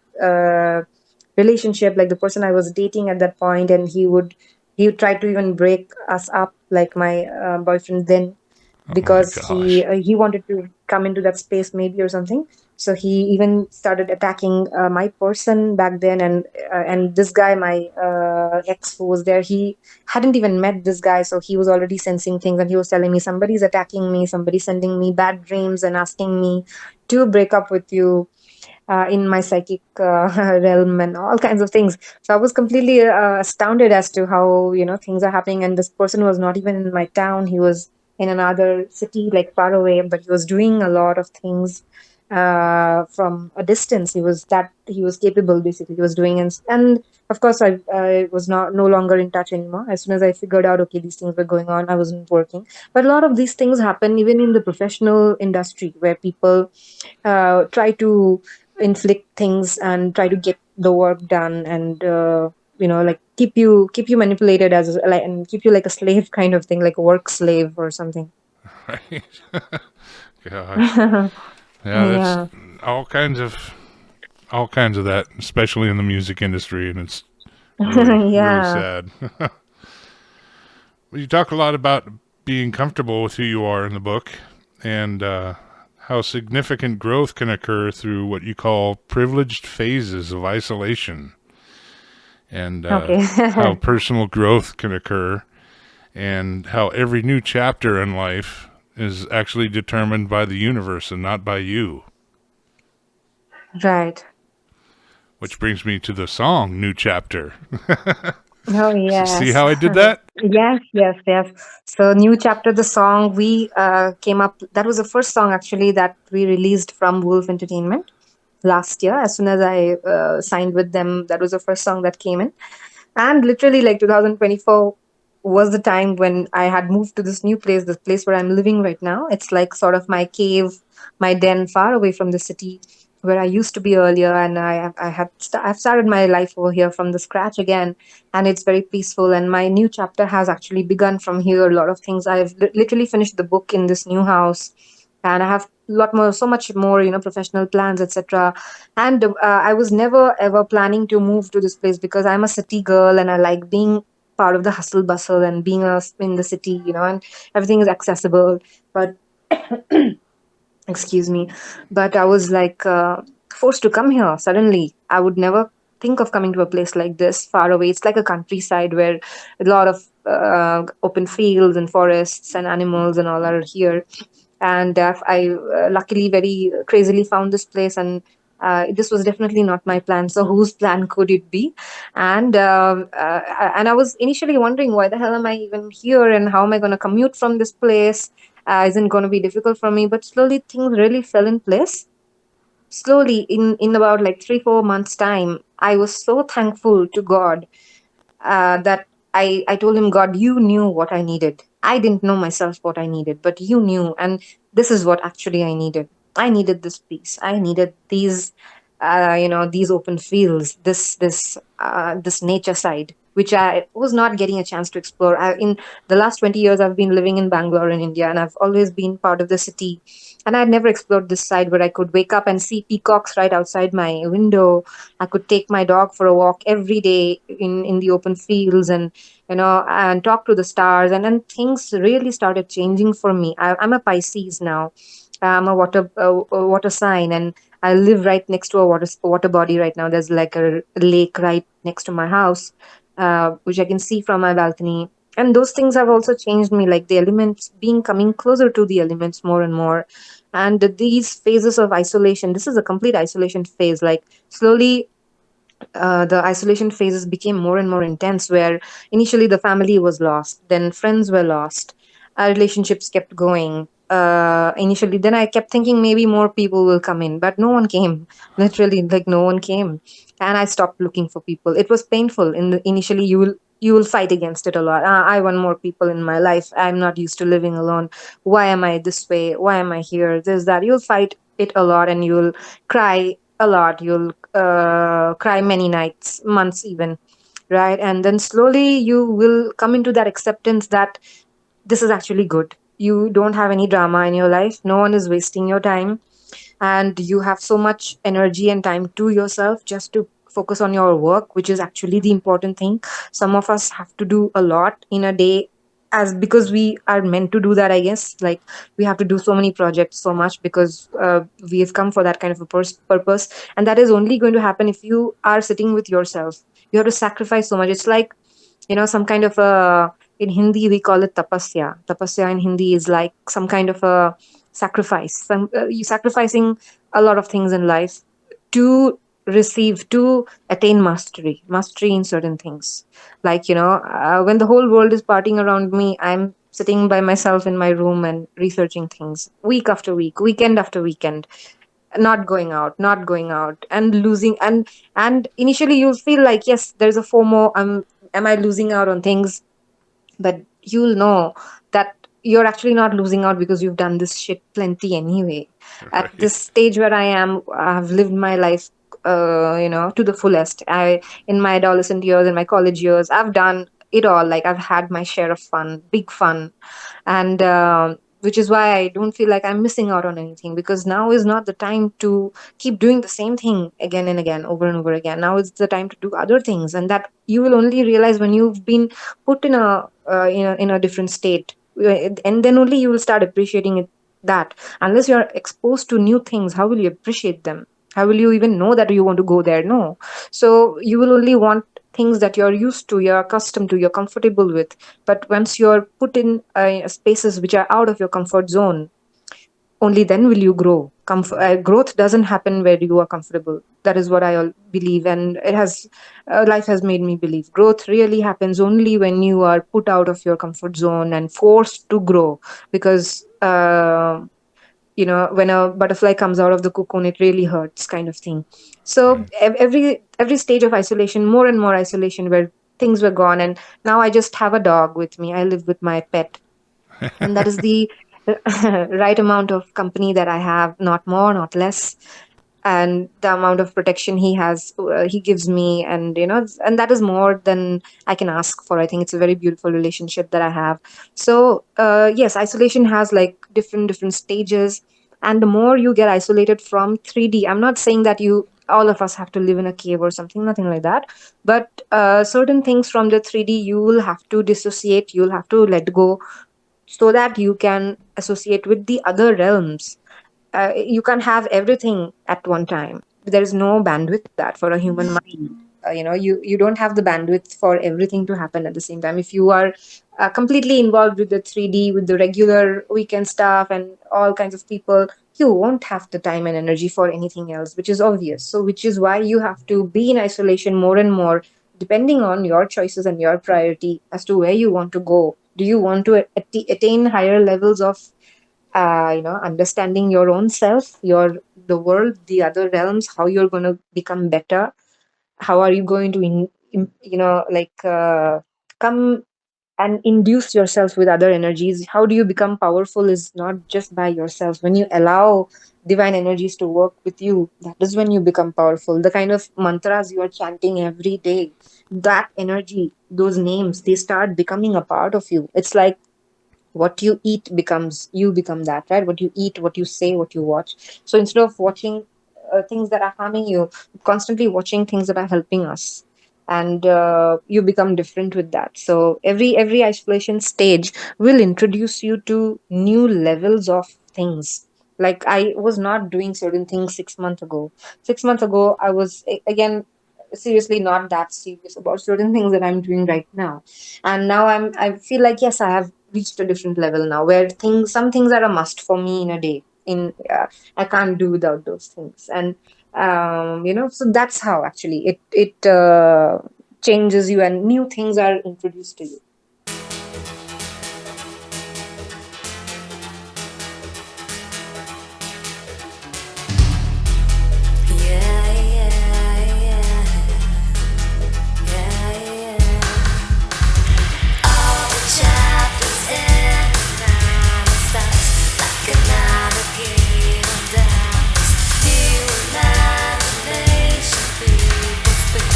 relationship, like the person I was dating at that point, and he tried to even break us up, like my boyfriend then, Oh my because gosh. he wanted to come into that space maybe or something. So he even started attacking my person back then. And this guy, my ex who was there, he hadn't even met this guy, so he was already sensing things, and he was telling me somebody's attacking me, somebody's sending me bad dreams and asking me to break up with you, in my psychic realm, and all kinds of things. So I was completely astounded as to how, things are happening. And this person was not even in my town. He was in another city, like far away, but he was doing a lot of things from a distance. He was capable, basically. He was doing, and of course I was not no longer in touch anymore. As soon as I figured out, okay, these things were going on, I wasn't working. But a lot of these things happen even in the professional industry, where people try to inflict things and try to get the work done, and like keep you manipulated, as like, and keep you like a slave, kind of thing, like a work slave or something. Right? Gosh. Yeah, that's Yeah. all kinds of all kinds of that, especially in the music industry, and it's really really Yeah. sad. Well, you talk a lot about being comfortable with who you are in the book, and how significant growth can occur through what you call privileged phases of isolation, and Okay. how personal growth can occur, and how every new chapter in life is actually determined by the universe and not by you. Right. Which brings me to the song New Chapter. Oh, See yes. how I did that? Yes, yes, yes. So, New Chapter, the song, we came up, that was the first song actually that we released from Wolf Entertainment last year. As soon as I signed with them, that was the first song that came in. And literally, like 2024 was the time when I had moved to this new place, this place where I'm living right now. It's like sort of my cave, my den, far away from the city where I used to be earlier. And I've started my life over here from the scratch again, and it's very peaceful. And my new chapter has actually begun from here. A lot of things, I've literally finished the book in this new house, and I have a lot more, so much more, professional plans, etc. And I was never ever planning to move to this place, because I'm a city girl and I like being part of the hustle bustle and being in the city, and everything is accessible. But excuse me, but I was like forced to come here suddenly. I would never think of coming to a place like this far away. It's like a countryside where a lot of open fields and forests and animals and all are here. And I luckily very crazily found this place, and this was definitely not my plan. So whose plan could it be? And I was initially wondering, why the hell am I even here, and how am I going to commute from this place? Isn't going to be difficult for me. But slowly things really fell in place. Slowly, in about like 3-4 months time, I was so thankful to God that I told him, God, you knew what I needed. I didn't know myself what I needed, but you knew. And this is what actually I needed. I needed this peace. I needed these open fields, this nature side, which I was not getting a chance to explore. In the last 20 years, I've been living in Bangalore in India, and I've always been part of the city. And I'd never explored this side where I could wake up and see peacocks right outside my window. I could take my dog for a walk every day in the open fields, and talk to the stars. And then things really started changing for me. I'm a Pisces now. I'm a water sign, and I live right next to a water body right now. There's like a lake right next to my house, which I can see from my balcony. And those things have also changed me, like the elements, being coming closer to the elements more and more. And these phases of isolation, this is a complete isolation phase, like slowly the isolation phases became more and more intense, where initially the family was lost, then friends were lost, our relationships kept going. Initially, then I kept thinking maybe more people will come in, but no one came. Literally, like no one came, and I stopped looking for people. It was painful. Initially, you will fight against it a lot. I want more people in my life. I'm not used to living alone. Why am I this way? Why am I here? This, that. You'll fight it a lot, and you'll cry a lot. You'll cry many nights, months even, right? And then slowly you will come into that acceptance that this is actually good. You don't have any drama in your life. No one is wasting your time, and you have so much energy and time to yourself just to focus on your work, which is actually the important thing. Some of us have to do a lot in a day, as because we are meant to do that, I guess. Like we have to do so many projects so much because we have come for that kind of a purpose, and that is only going to happen if you are sitting with yourself. You have to sacrifice so much. It's like, some kind of a, in Hindi we call it tapasya. Tapasya in Hindi is like some kind of a sacrifice. You sacrificing a lot of things in life to to attain mastery in certain things. Like, when the whole world is partying around me, I'm sitting by myself in my room and researching things week after week, weekend after weekend, not going out and losing. And initially you'll feel like, yes, there's a FOMO. Am I losing out on things? But you'll know that you're actually not losing out, because you've done this shit plenty anyway. At Right. this stage where I am, I've lived my life to the fullest. I In my adolescent years, in my college years, I've done it all. Like I've had my share of fun, big fun. And which is why I don't feel like I'm missing out on anything, because now is not the time to keep doing the same thing again and again, over and over again. Now is the time to do other things, and that you will only realize when you've been put in a different state. And then only you will start appreciating it. That unless you're exposed to new things, how will you appreciate them? How will you even know that you want to go there? No. So you will only want things that you're used to, you're accustomed to, you're comfortable with. But once you're put in spaces which are out of your comfort zone, only then will you grow. Growth doesn't happen where you are comfortable. That is what I believe, and it has life has made me believe. Growth really happens only when you are put out of your comfort zone and forced to grow. Because when a butterfly comes out of the cocoon, it really hurts, kind of thing. So every stage of isolation, more and more isolation, where things were gone, and now I just have a dog with me. I live with my pet, and that is the right amount of company that I have, not more, not less. And the amount of protection he gives me, and and that is more than I can ask for. I think it's a very beautiful relationship that I have. So yes, isolation has like different stages. And the more you get isolated from 3D, I'm not saying that you all of us have to live in a cave or something, nothing like that. But certain things from the 3D, you will have to dissociate, you'll have to let go, so that you can associate with the other realms. You can't have everything at one time. There is no bandwidth that for a human mind. You don't have the bandwidth for everything to happen at the same time. If you are completely involved with the 3D, with the regular weekend stuff and all kinds of people, you won't have the time and energy for anything else, which is obvious. So which is why you have to be in isolation more and more, depending on your choices and your priority as to where you want to go. Do you want to attain higher levels of understanding your own self, the world, the other realms, how you're going to become better? How are you going to come and induce yourself with other energies? How do you become powerful is not just by yourself. When you allow divine energies to work with you, that is when you become powerful. The kind of mantras you are chanting every day, that energy, those names, they start becoming a part of you. It's like what you eat becomes, you become that, right? What you eat, what you say, what you watch. So instead of watching things that are harming you, constantly watching things that are helping us, and you become different with that. So every isolation stage will introduce you to new levels of things. Like I was not doing certain things 6 months ago. 6 months ago I was again seriously not that serious about certain things that I'm doing right now. And now I feel like, yes, I have reached a different level now where some things are a must for me in a day. I can't do without those things. And so that's how actually it changes you and new things are introduced to you. Yeah, yeah, yeah, yeah, yeah. All the chapters end and it starts like another game of dance. New imagination, people speak.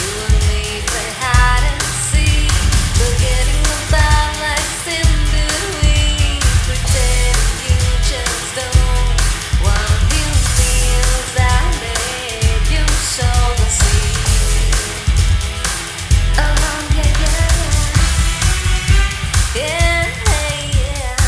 You and me play hide and seek, forgetting about life's in between. Pretending you just don't want new meals that make you so see. Oh yeah, yeah, yeah, yeah, yeah.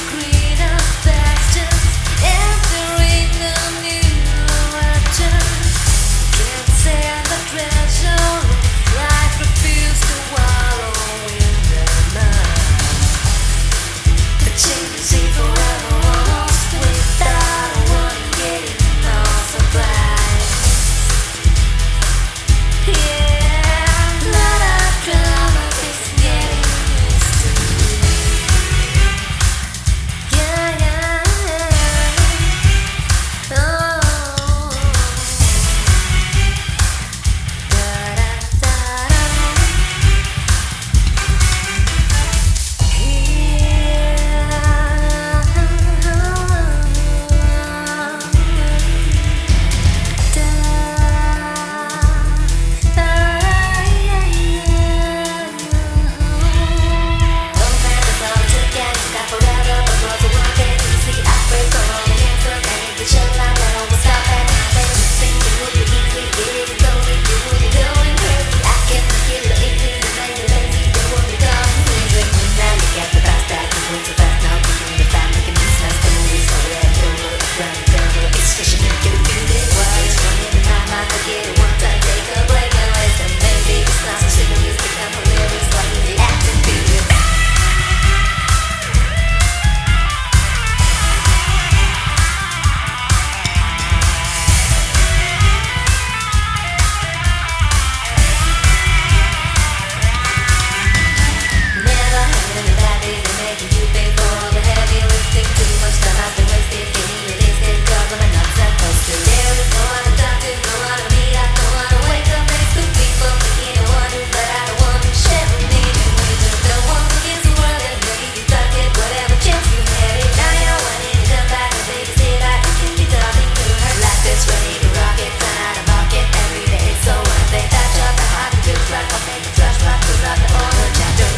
Greener pastures, entering a new chapter. Can't stand the treasure of life, refuse to wallow in the mud. The changes seem forever almost without a warning, getting no surprise. Yeah, lot of drama, it's getting used to. Yeah, yeah, oh, da da da da. Never had anybody to make you pay for all the heavy lifting. Too much time has been wasted getting your days get cause I'm not supposed to. There is no one to talk to, no one to meet up, no one to wake up next to people thinking I want to, but I don't want to share with me. No one against the world and make you talk it, whatever chance you had it. Now you're wanting to come back and babysit, I can keep talking to her. Life is ready to rock it, turn out a market every day. So one day touch up the heart and feels like I'll make a flashback, close out the all the chapters.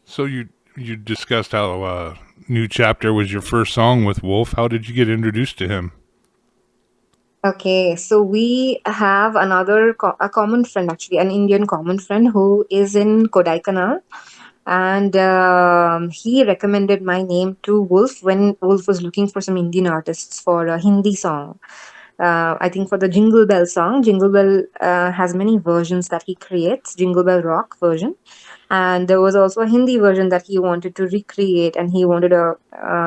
So you discussed how New Chapter was your first song with Wolf. How did you get introduced to him? Okay, so we have a common friend, actually, an Indian common friend who is in Kodaikanal, and he recommended my name to Wolf when Wolf was looking for some Indian artists for a Hindi song. I think for the Jingle Bell song, Jingle Bell has many versions that he creates, Jingle Bell Rock version. And there was also a Hindi version that he wanted to recreate, and he wanted a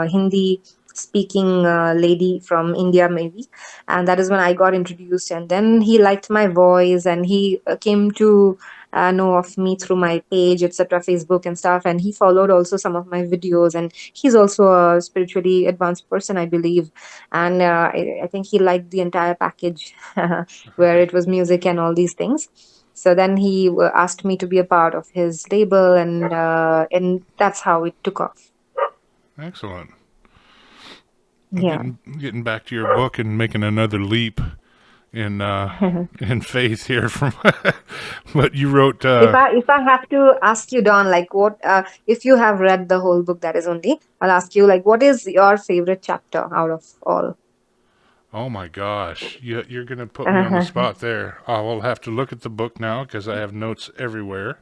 Hindi speaking lady from India, maybe. And that is when I got introduced. And then he liked my voice, and he came to know of me through my page, etc., Facebook and stuff. And he followed also some of my videos. And he's also a spiritually advanced person, I believe. And I think he liked the entire package where it was music and all these things. So then he asked me to be a part of his label, and that's how it took off. Excellent. Yeah. Getting back to your book and making another leap in in faith here from but you wrote If I have to ask you, Don, like what if you have read the whole book, that is only, I'll ask you like what is your favorite chapter out of all? oh my gosh, you're gonna put me on the spot there. I will have to look at the book now because I have notes everywhere.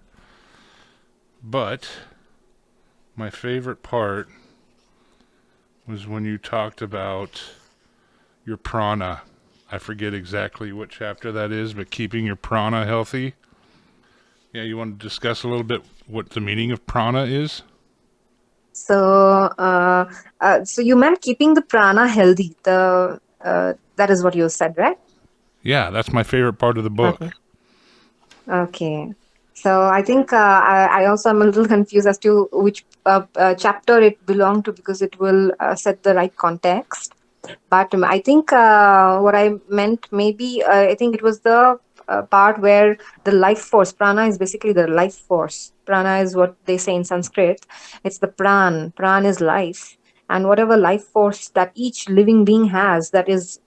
But my favorite part was when you talked about your prana. I forget exactly what chapter that is, but keeping your prana healthy. Yeah, you want to discuss a little bit what the meaning of prana is? So, so you meant keeping the prana healthy. The that is what you said, right? Yeah, that's my favorite part of the Okay. book. Okay. So I think I also am a little confused as to which chapter it belonged to because it will set the right context. But I think what I meant maybe I think it was the part where the life force prana is basically the life force. Prana is what they say in Sanskrit. It's the pran. Pran is life, and whatever life force that each living being has, that is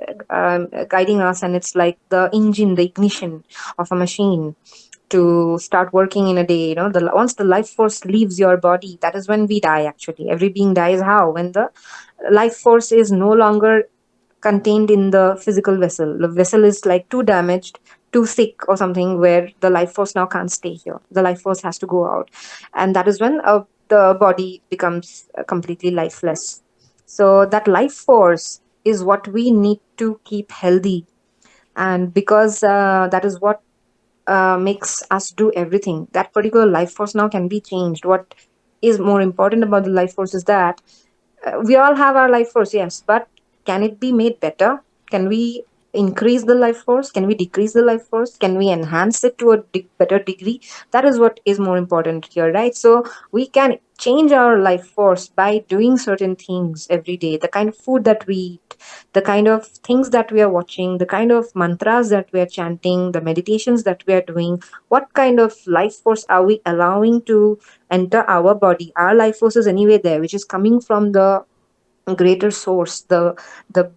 guiding us, and it's like the engine, the ignition of a machine to start working in a day. You know, once the life force leaves your body, that is when we die. Actually, every being dies. How? When the life force is no longer contained in the physical vessel. The vessel is like too damaged, too sick, or something where the life force now can't stay here. The life force has to go out, and that is when the body becomes completely lifeless. So that life force is what we need to keep healthy, and because that is what makes us do everything. That particular life force now can be changed. What is more important about the life force is that we all have our life force, yes, but can it be made better? Can we increase the life force? Can we decrease the life force? Can we enhance it to a better degree? That is what is more important here, right? So we can change our life force by doing certain things every day. The kind of food that we eat, the kind of things that we are watching, the kind of mantras that we are chanting, the meditations that we are doing, what kind of life force are we allowing to enter our body? Our life force is anyway there, which is coming from the greater source, the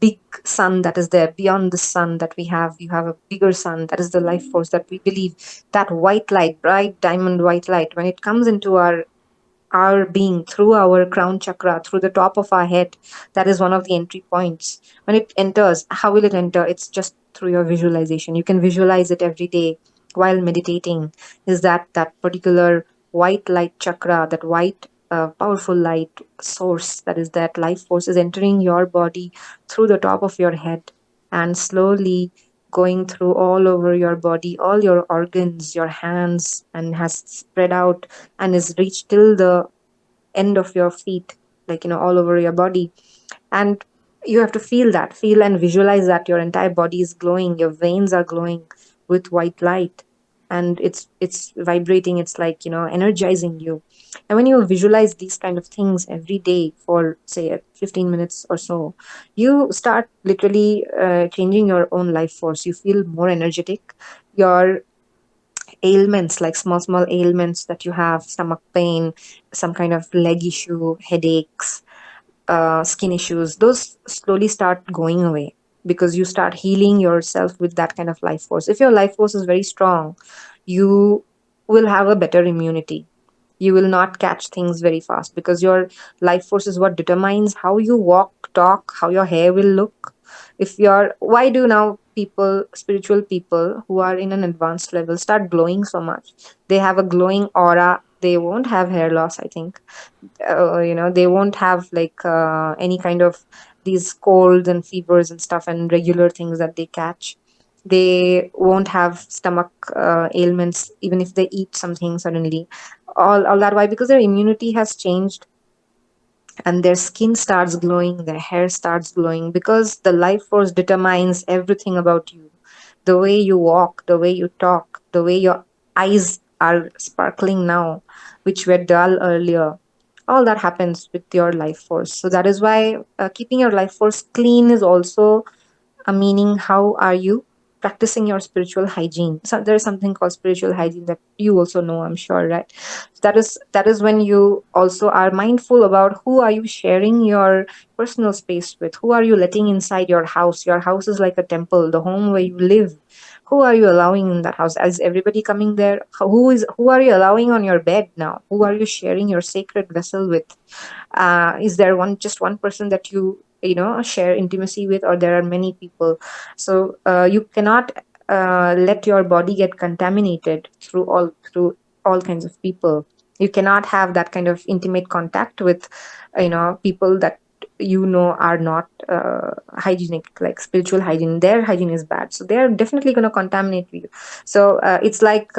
big sun that is there beyond the sun that we have. You have a bigger sun, that is the life force that we believe. That white light, bright diamond white light, when it comes into our being through our crown chakra, through the top of our head, that is one of the entry points. When it enters, how will it enter? It's just through your visualization. You can visualize it every day while meditating. Is that particular white light chakra, that white powerful light source, that is that life force is entering your body through the top of your head and slowly going through all over your body, all your organs, your hands, and has spread out and is reached till the end of your feet, like, all over your body. And you have to feel and visualize that your entire body is glowing, your veins are glowing with white light, and it's vibrating, it's like, energizing you. And when you visualize these kind of things every day for say 15 minutes or so, you start literally changing your own life force. You feel more energetic. Your ailments, like small small ailments that you have, stomach pain, some kind of leg issue, headaches, skin issues, those slowly start going away because you start healing yourself with that kind of life force. If your life force is very strong, you will have a better immunity. You will not catch things very fast because your life force is what determines how you walk, talk, how your hair will look. If you're, why do now people, spiritual people who are in an advanced level, start glowing so much? They have a glowing aura. They won't have hair loss, I think. They won't have like any kind of these colds and fevers and stuff and regular things that they catch. They won't have stomach ailments even if they eat something suddenly. All that, why? Because their immunity has changed, and their skin starts glowing, their hair starts glowing, because the life force determines everything about you. The way you walk, the way you talk, the way your eyes are sparkling now, which were dull earlier. All that happens with your life force. So that is why keeping your life force clean is also a meaning. How are you? practicing your spiritual hygiene. So there is something called spiritual hygiene that you also know, I'm sure, right? That is when you also are mindful about who are you sharing your personal space with, who are you letting inside your house. Your house is like a temple, the home where you live. Who are you allowing in that house? Is everybody coming there? Who are you allowing on your bed now? Who are you sharing your sacred vessel with? Is there one person that you share intimacy with, or there are many people? So you cannot let your body get contaminated through all kinds of people. You cannot have that kind of intimate contact with people that are not hygienic, like spiritual hygiene. Their hygiene is bad, so they're definitely going to contaminate you. So it's like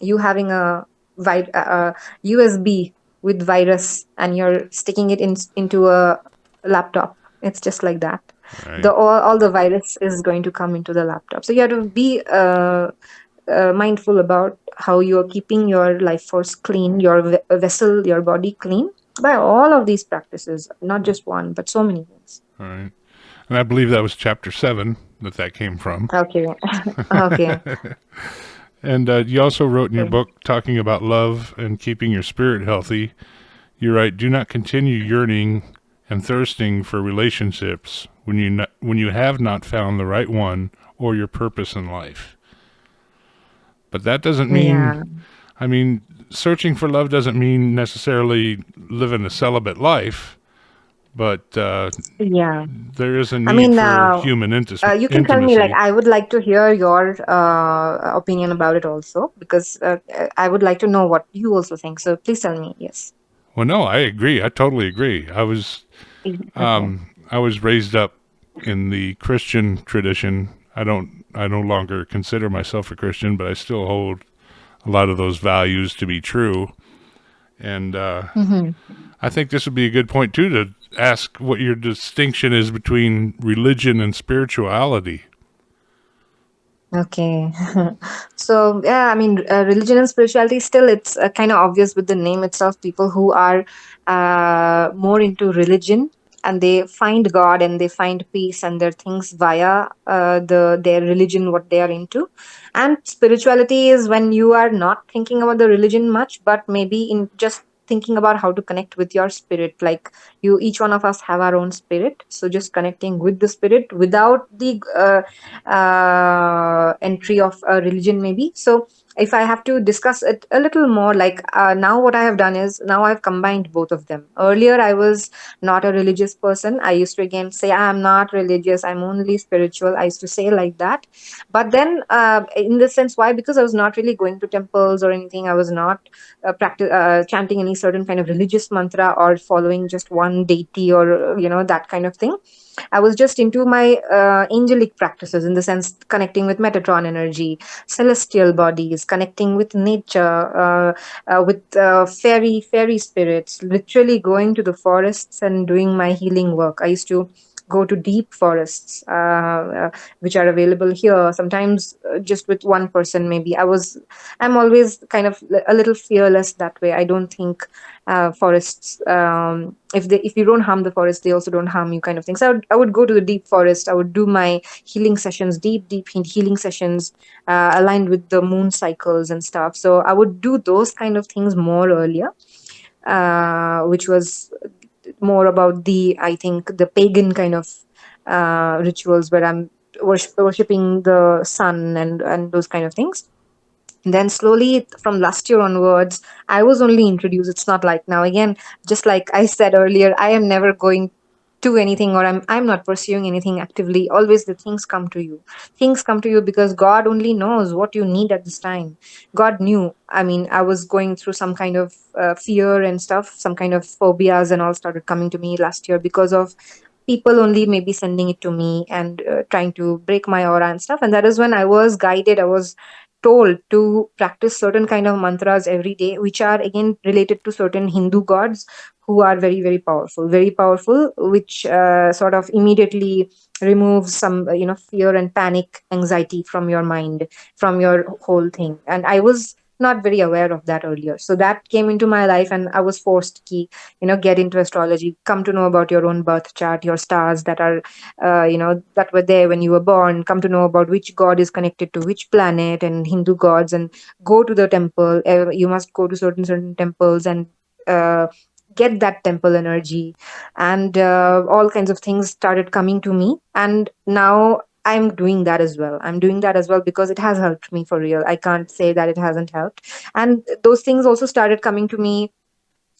you having a USB with virus, and you're sticking it into a laptop. It's just like that. Right. All the virus is going to come into the laptop, so you have to be mindful about how you're keeping your life force clean, your vessel, your body clean, by all of these practices, not just one, but so many things. All right. And I believe that was chapter 7 that came from. Okay. Okay. And you also wrote in your book talking about love and keeping your spirit healthy. You write, "Do not continue yearning and thirsting for relationships when you have not found the right one or your purpose in life." But that doesn't Yeah. mean, I mean, searching for love doesn't mean necessarily living a celibate life, but Yeah. there is a I need mean, for human you can tell me, like, intimacy. I would like to hear your opinion about it also, because I would like to know what you also think. So please tell me. Yes. Well, no, I agree. I totally agree. Okay. I was raised up in the Christian tradition. I no longer consider myself a Christian, but I still hold a lot of those values to be true. And Hmm. I think this would be a good point too to ask what your distinction is between religion and spirituality. Okay. So, yeah, I mean, religion and spirituality, still, it's kind of obvious with the name itself. People who are more into religion, and they find God and they find peace and their things via their religion, what they are into. And spirituality is when you are not thinking about the religion much, but maybe in just thinking about how to connect with your spirit. Like, each one of us have our own spirit, so just connecting with the spirit without the entry of a religion, maybe. So if I have to discuss it a little more, like, now what I have done is, now I've combined both of them. Earlier I was not a religious person. I used to again say, I'm not religious, I'm only spiritual. I used to say like that. But then, in the sense, why? Because I was not really going to temples or anything. I was not chanting any certain kind of religious mantra, or following just one deity, or that kind of thing. I was just into my angelic practices, in the sense connecting with Metatron energy, celestial bodies, connecting with nature, with fairy spirits, literally going to the forests and doing my healing work. I used to go to deep forests, which are available here. Sometimes just with one person, maybe. I'm always kind of a little fearless that way. I don't think forests, if you don't harm the forest, they also don't harm you, kind of thing. So I would go to the deep forest. I would do my healing sessions, deep healing sessions, aligned with the moon cycles and stuff. So I would do those kind of things more earlier, which was more about the, I think, the pagan kind of rituals, where I'm worshipping the sun, and those kind of things. Then slowly, from last year onwards, I was only introduced. It's not like now, again, just like I said earlier, I am never going to anything, or I'm not pursuing anything actively. Always the things come to you, because God only knows what you need at this time. God knew. I mean, I was going through some kind of fear and stuff, some kind of phobias and all started coming to me last year, because of people only maybe sending it to me, and trying to break my aura and stuff. And that is when I was guided. I was told to practice certain kind of mantras every day, which are again related to certain Hindu gods, who are very powerful, which sort of immediately removes some fear and panic, anxiety from your mind, from your whole thing. And I was not very aware of that earlier. So that came into my life, and I was forced to, get into astrology, come to know about your own birth chart, your stars that are, that were there when you were born, come to know about which god is connected to which planet and Hindu gods, and go to the temple. You must go to certain temples and uh, get that temple energy, and all kinds of things started coming to me. And now I'm doing that as well. I'm doing that as well because it has helped me for real. I can't say that it hasn't helped. And those things also started coming to me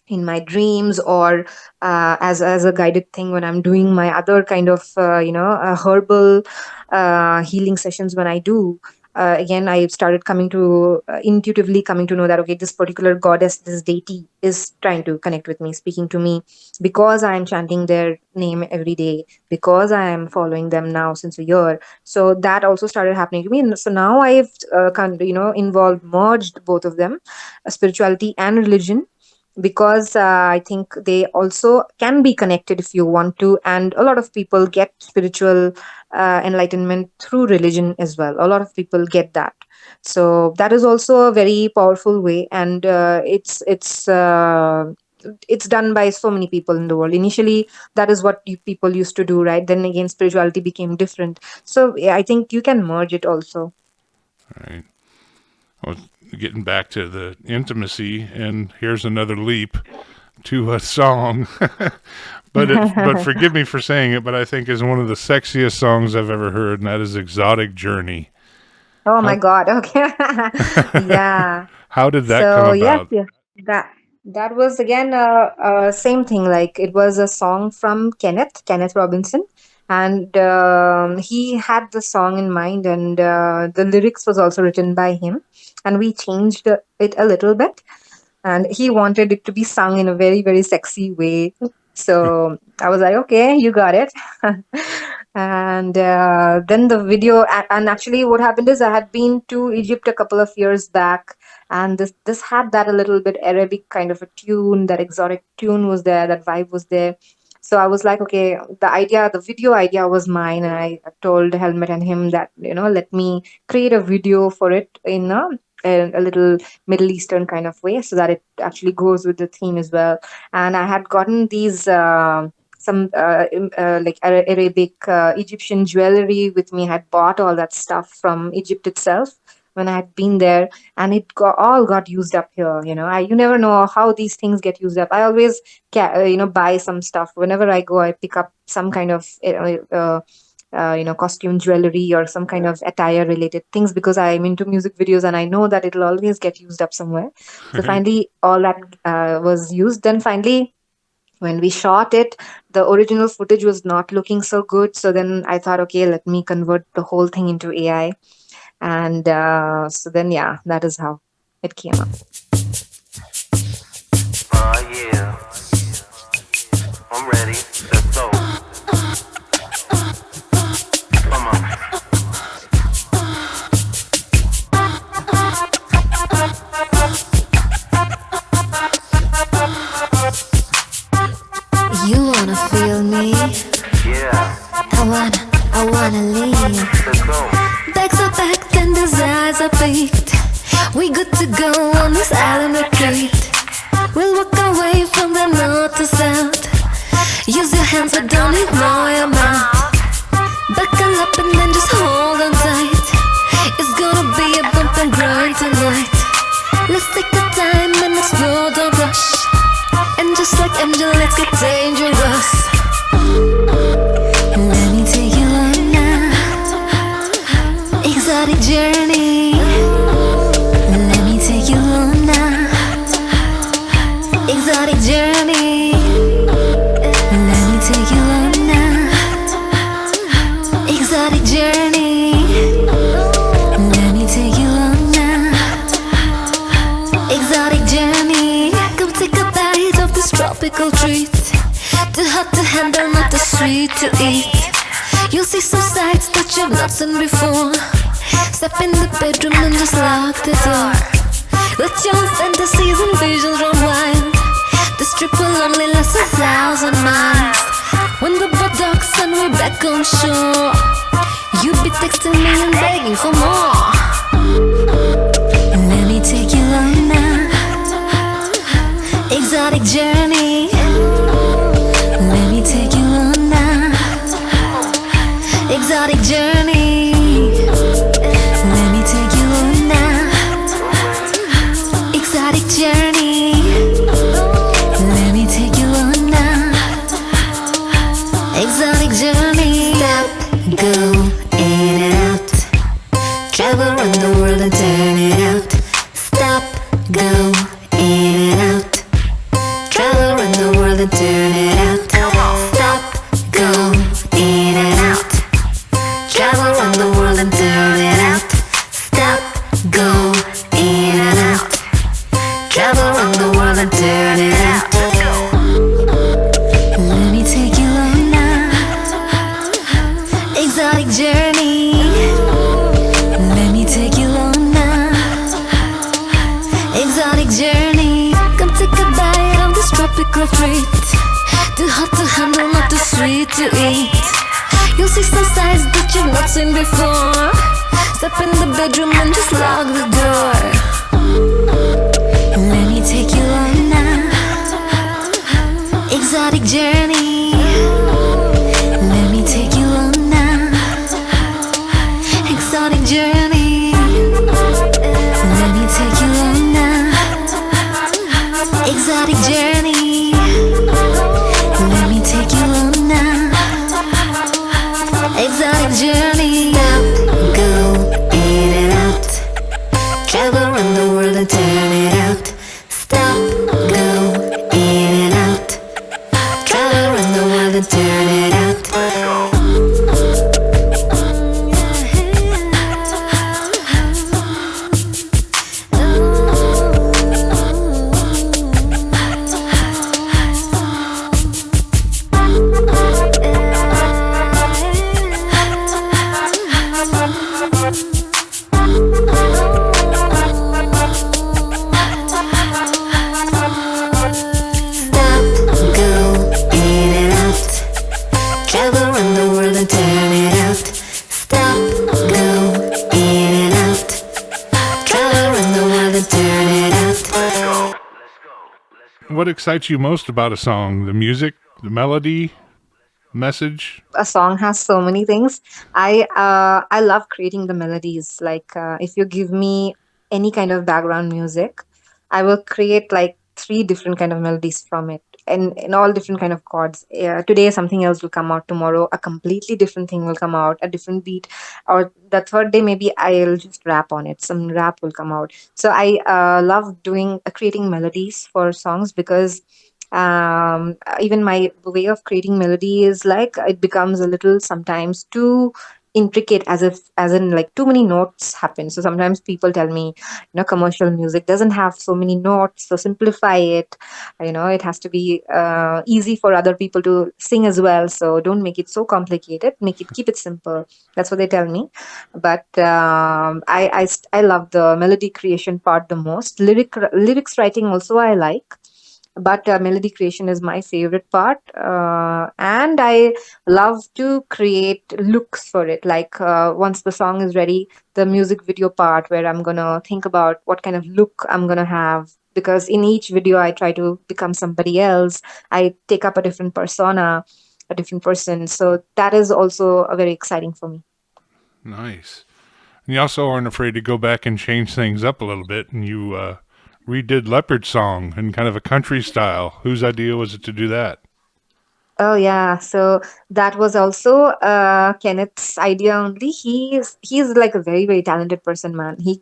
in my dreams, or as a guided thing when I'm doing my other kind of herbal healing sessions. When I do, again, I started coming to intuitively coming to know that, okay, this particular goddess, this deity is trying to connect with me, speaking to me, because I am chanting their name every day, because I am following them now since a year. So that also started happening to me. And so now I've involved, merged both of them, spirituality and religion, because I think they also can be connected if you want to. And a lot of people get spiritual enlightenment through religion as well. A lot of people get that. So that is also a very powerful way, and it's done by so many people in the world. Initially, that is what people used to do, right? Then again, spirituality became different. So yeah, I think you can merge it also. Right. Well, getting back to the intimacy, and here's another leap to a song. But forgive me for saying it, but I think is one of the sexiest songs I've ever heard, and that is "Exotic Journey." Oh my How God. Okay. Yeah. how did that come So yes, about? yes, that that was again same thing. Like, it was a song from Kenneth Robinson, and he had the song in mind, and the lyrics was also written by him, and we changed it a little bit, and he wanted it to be sung in a very, very sexy way. So I was like, okay, you got it. And then the video, and actually what happened is, I had been to Egypt a couple of years back, and this had that a little bit Arabic kind of a tune, that exotic tune was there, that vibe was there. So I was like, okay, the video idea was mine, and I told Helmet and him that, let me create a video for it in a little Middle Eastern kind of way, so that it actually goes with the theme as well. And I had gotten these some like Arabic Egyptian jewelry with me. I had bought all that stuff from Egypt itself when I had been there, and all got used up here. You never know how these things get used up. I always buy some stuff whenever I go. I pick up some kind of costume jewelry or some kind of attire related things, because I'm into music videos and I know that it'll always get used up somewhere. So Right. finally, all that was used. Then finally, when we shot it, the original footage was not looking so good. So then I thought, okay, let me convert the whole thing into AI. And so then, yeah, that is how it came up. Oh yeah, I'm ready. Let's go. Come on. You wanna feel me? Yeah, I wanna leave. let's go. Bags are packed and desires are baked. We good to go on this island retreat. We'll walk away from the north to south. Use your hands but don't ignore your mouth. Buckle up and then just hold on tight. It's gonna be a bump and grind tonight. Let's take the time and explore, don't rush. And just like MJ, let's get dangerous. Let me take you on now. Exotic journey. Let me take you on now. Exotic journey. Let me take you on now. Exotic journey. Let me take you on now. Exotic journey. Come take a bite of this tropical treat. Too hot to handle, not too sweet to eat. You'll see some sights that you've not seen before. Step in the bedroom and just lock the door. Let your fantasies and visions run wild. This trip will only last 1,000 miles. When the boat docks and we're back on shore, you'll be texting me and begging for more. Let me take you Exotic journey. Let me take you on now. Exotic journey. Let me take you on now. Exotic journey. Let me take you on now. Exotic journey. Stop, go in and out. Travel around the world and turn it out. Stop, go in and out. Travel around the world and turn it out. Stop, go in and out. Travel around the world and turn it out. Stop, go in and out. Travel around the world and turn it out. Let me take you on now. Exotic journey. Let me take you on now. Exotic journey. Come take a bite of this tropical fruit. Too hot to handle, not too sweet to eat. You'll see some sights that you've not seen before. Step in the bedroom and just lock the door. Let me take you on now. Exotic journey. Let me take you on now. Exotic journey. Let me take you on now. Exotic journey. Let me take you on now. Exotic journey. Stop, go in and out. Travel around the world and turn it out. Stop, go in and out. Travel around the world and turn it out. Stop, go in and out. Travel around the world and turn it out. Stop, go in and out. Travel around the world and turn it out. What excites you most about a song? The music, the melody, message? A song has so many things. I love creating the melodies. Like if you give me any kind of background music, I will create like three different kind of melodies from it, and in all different kind of chords. Today something else will come out. Tomorrow a completely different thing will come out, a different beat, or the third day maybe I'll just rap on it. Some rap will come out. So I love doing creating melodies for songs because even my way of creating melody is like it becomes a little sometimes too intricate, as in like too many notes happen. So sometimes people tell me, commercial music doesn't have so many notes, so simplify it. It has to be easy for other people to sing as well, so don't make it so complicated, keep it simple. That's what they tell me. But I love the melody creation part the most. Lyrics writing also I like, but melody creation is my favorite part. And I love to create looks for it, like once the song is ready, the music video part where I'm gonna think about what kind of look I'm gonna have, because in each video I try to become somebody else. I take up a different persona, a different person, so that is also a very exciting for me. Nice. And you also aren't afraid to go back and change things up a little bit, and you redid Leopard Song in kind of a country style. Whose idea was it to do that? Oh yeah, so that was also Kenneth's idea only. He's like a very very talented person, man. He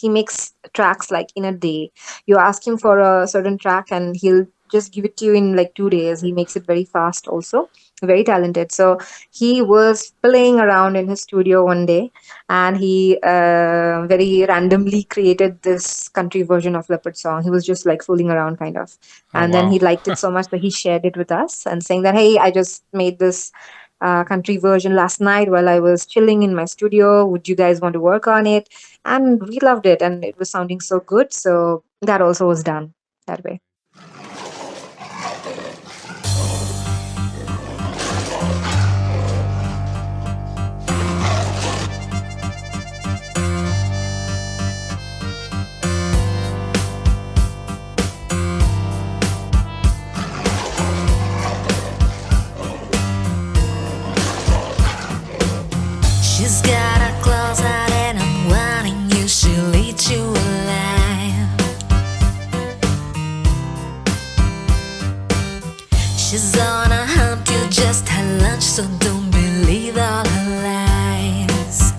makes tracks like in a day. You ask him for a certain track and he'll just give it to you in like 2 days. He makes it very fast also. Very talented. So he was playing around in his studio one day and he very randomly created this country version of Leopard Song. He was just like fooling around kind of. Oh, And then wow. he liked it so much that he shared it with us and saying that, hey, I just made this country version last night while I was chilling in my studio. Would you guys want to work on it? And we loved it and it was sounding so good. So that also was done that way. She's gonna hunt you just had lunch, so don't believe all her lies.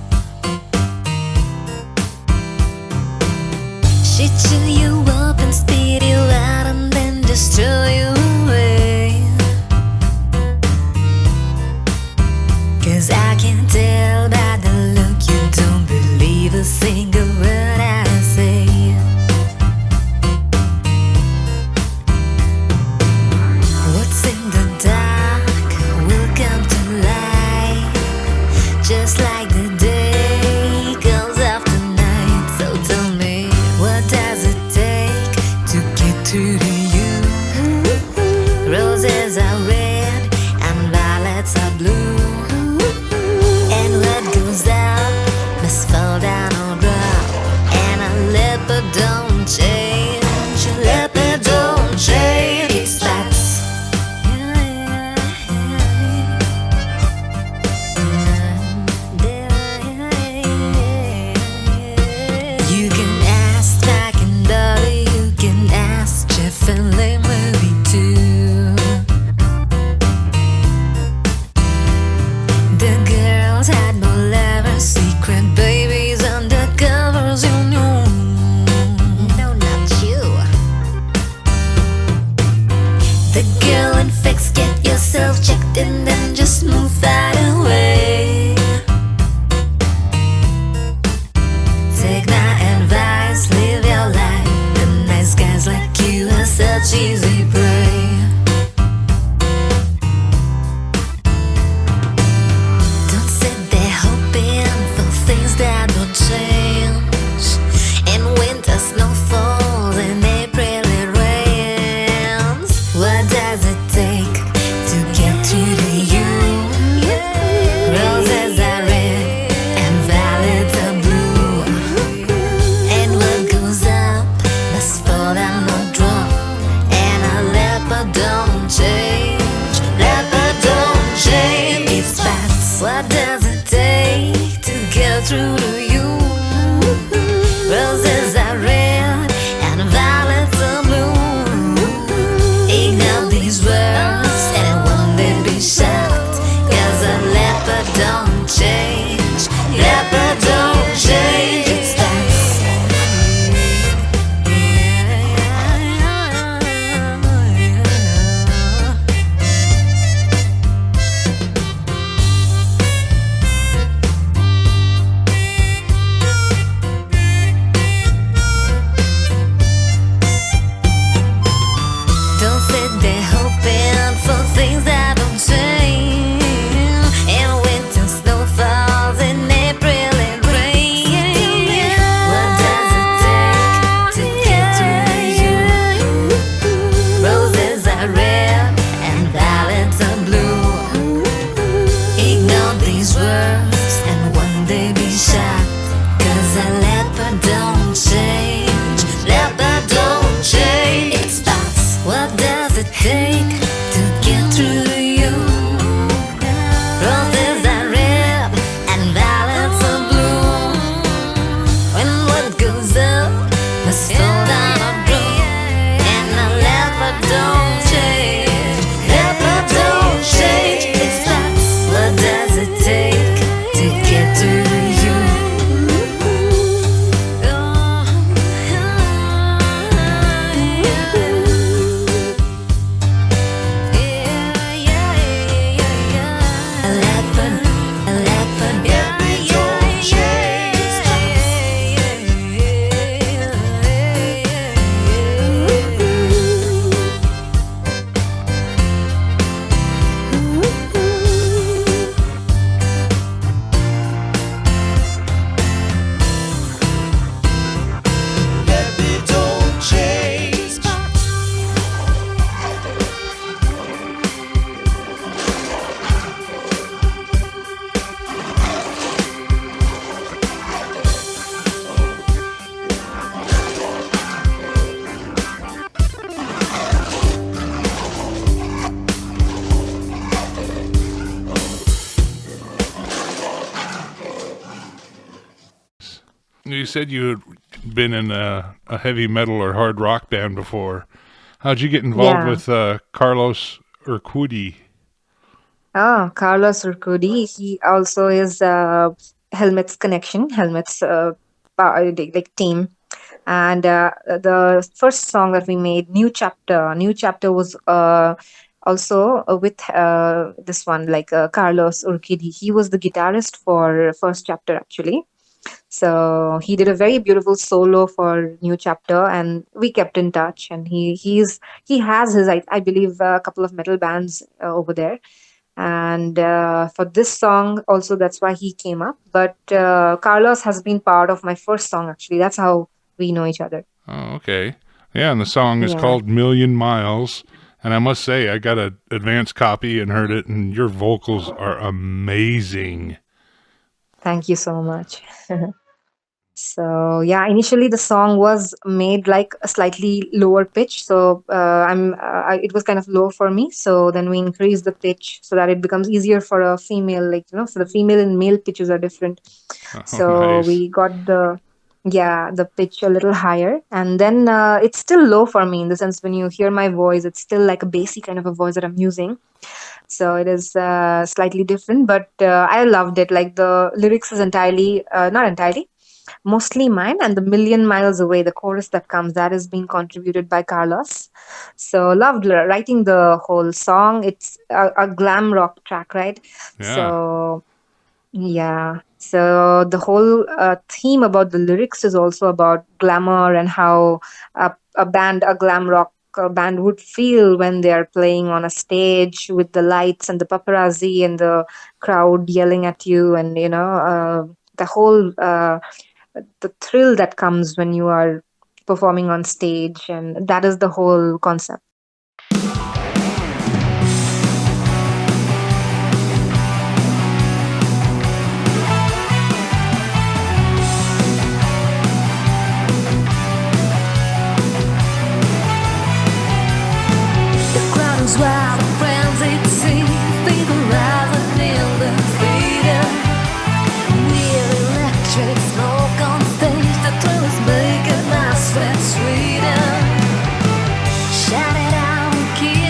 She chew you up and spit you out and then just throw you away. 'Cause I can tell by the look you don't believe a single word I say. What's in the dark will come to light, just like the day comes after night. So tell me, what does it take to get through to you? Roses are red and violets are blue, and what goes up must fall down or drop. And a leopard don't change, a leopard don't change. It's facts. You can ask Jack and Dolly, you can ask Jeff and Lynn movie too. The girls had more lovers, secret babies, undercovers, you know. No, not you. The girl in fix, get yourself checked and then just move that away. Take my advice, live your life. The nice guys like you are such easy prey. Don't sit there hoping for things that don't change. In winter snow falls, in April it rains. What does it take to get through to you? Roses are red and violets are blue, and what goes up must fall down or drop. And a leopard don't change, leopard don't change. It's facts. What does it take to get through to you? Roses are red and violets are blue. Ignore these words and one day be shocked. 'Cause a leopard don't change, leopard don't change. It's facts. Don't sit there hoping for things that don't change. In winter snow falls, in April it rains. What does it take to get through you? Roses are red and violets are blue. Ignore these words and one day be shocked. 'Cause a leopard don't change, leopard don't change. It's facts. What does it take to get through to you? Roses are red and violets are blue. When what goes up must fall down or drop. And a leopard don't change, leopard don't change. It's facts. What does it take to get through to you? A leopard, a leopard, don't change. Leopard don't change. You said you had been in a heavy metal or hard rock band before. How'd you get involved Yeah. with Carlos Urquidi. Ah, Carlos Urcudi. He also is Helmet's connection, Helmet's like team. And the first song that we made, New Chapter was also with this one, like Carlos Urquidi. He was the guitarist for First Chapter, actually. So he did a very beautiful solo for New Chapter, and we kept in touch. And he has his, I believe, a couple of metal bands over there. And for this song, also that's why he came up. But Carlos has been part of my first song. Actually, that's how we know each other. Oh, okay. Yeah, and the song is Yeah. called Million Miles. And I must say, I got an advanced copy and heard it, and your vocals are amazing. Thank you so much. So yeah, initially the song was made like a slightly lower pitch. So it was kind of low for me. So then we increased the pitch so that it becomes easier for a female. Like for the female and male pitches are different. Oh, So nice. we got the pitch a little higher, and then it's still low for me in the sense when you hear my voice, it's still like a bassy kind of a voice that I'm using. So it is slightly different, but I loved it. Like the lyrics is entirely not entirely, mostly mine, and the Million Miles Away, the chorus that comes, that is being contributed by Carlos. So loved writing the whole song. It's a glam rock track, right? Yeah. So yeah. So the whole theme about the lyrics is also about glamour and how a glam rock band would feel when they are playing on a stage with the lights and the paparazzi and the crowd yelling at you, and the whole the thrill that comes when you are performing on stage, and that is the whole concept. The crowd is wild, frenzied, see fever rising in the theater. We're electric, smoke on stage. The thrill is making my sweat sweeter. Shout it out, keep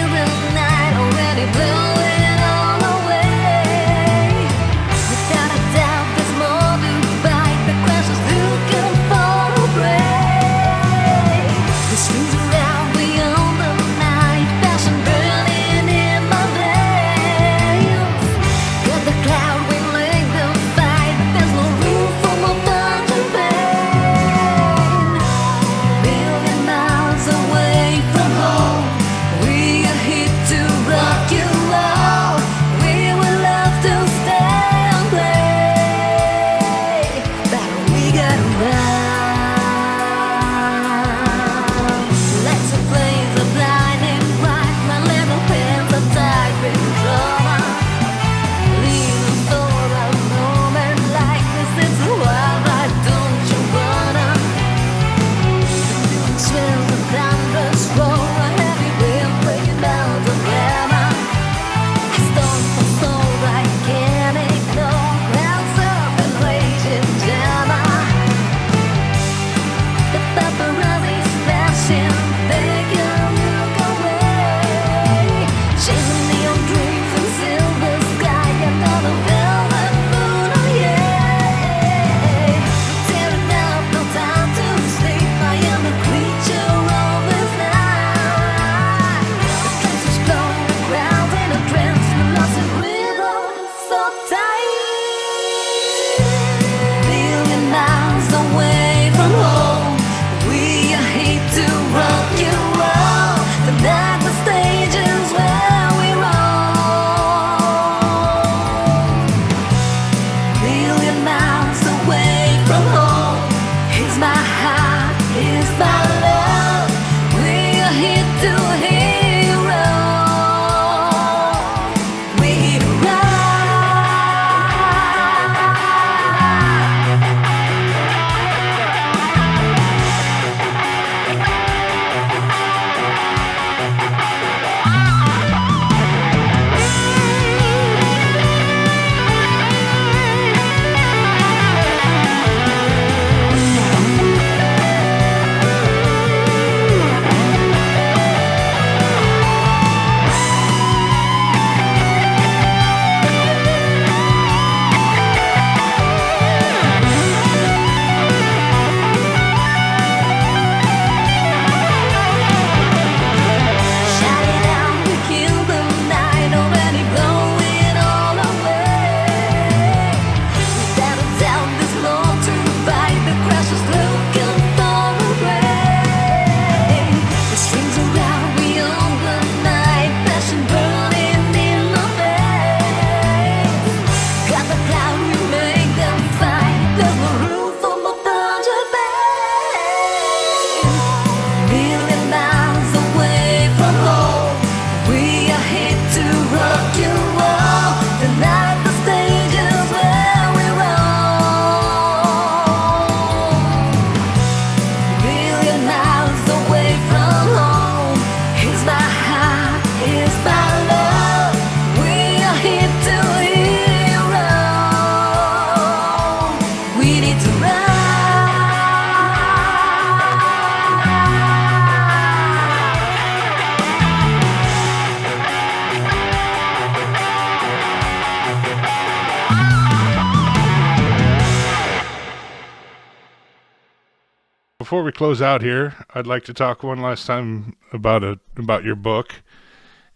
before we close out here, I'd like to talk one last time about your book.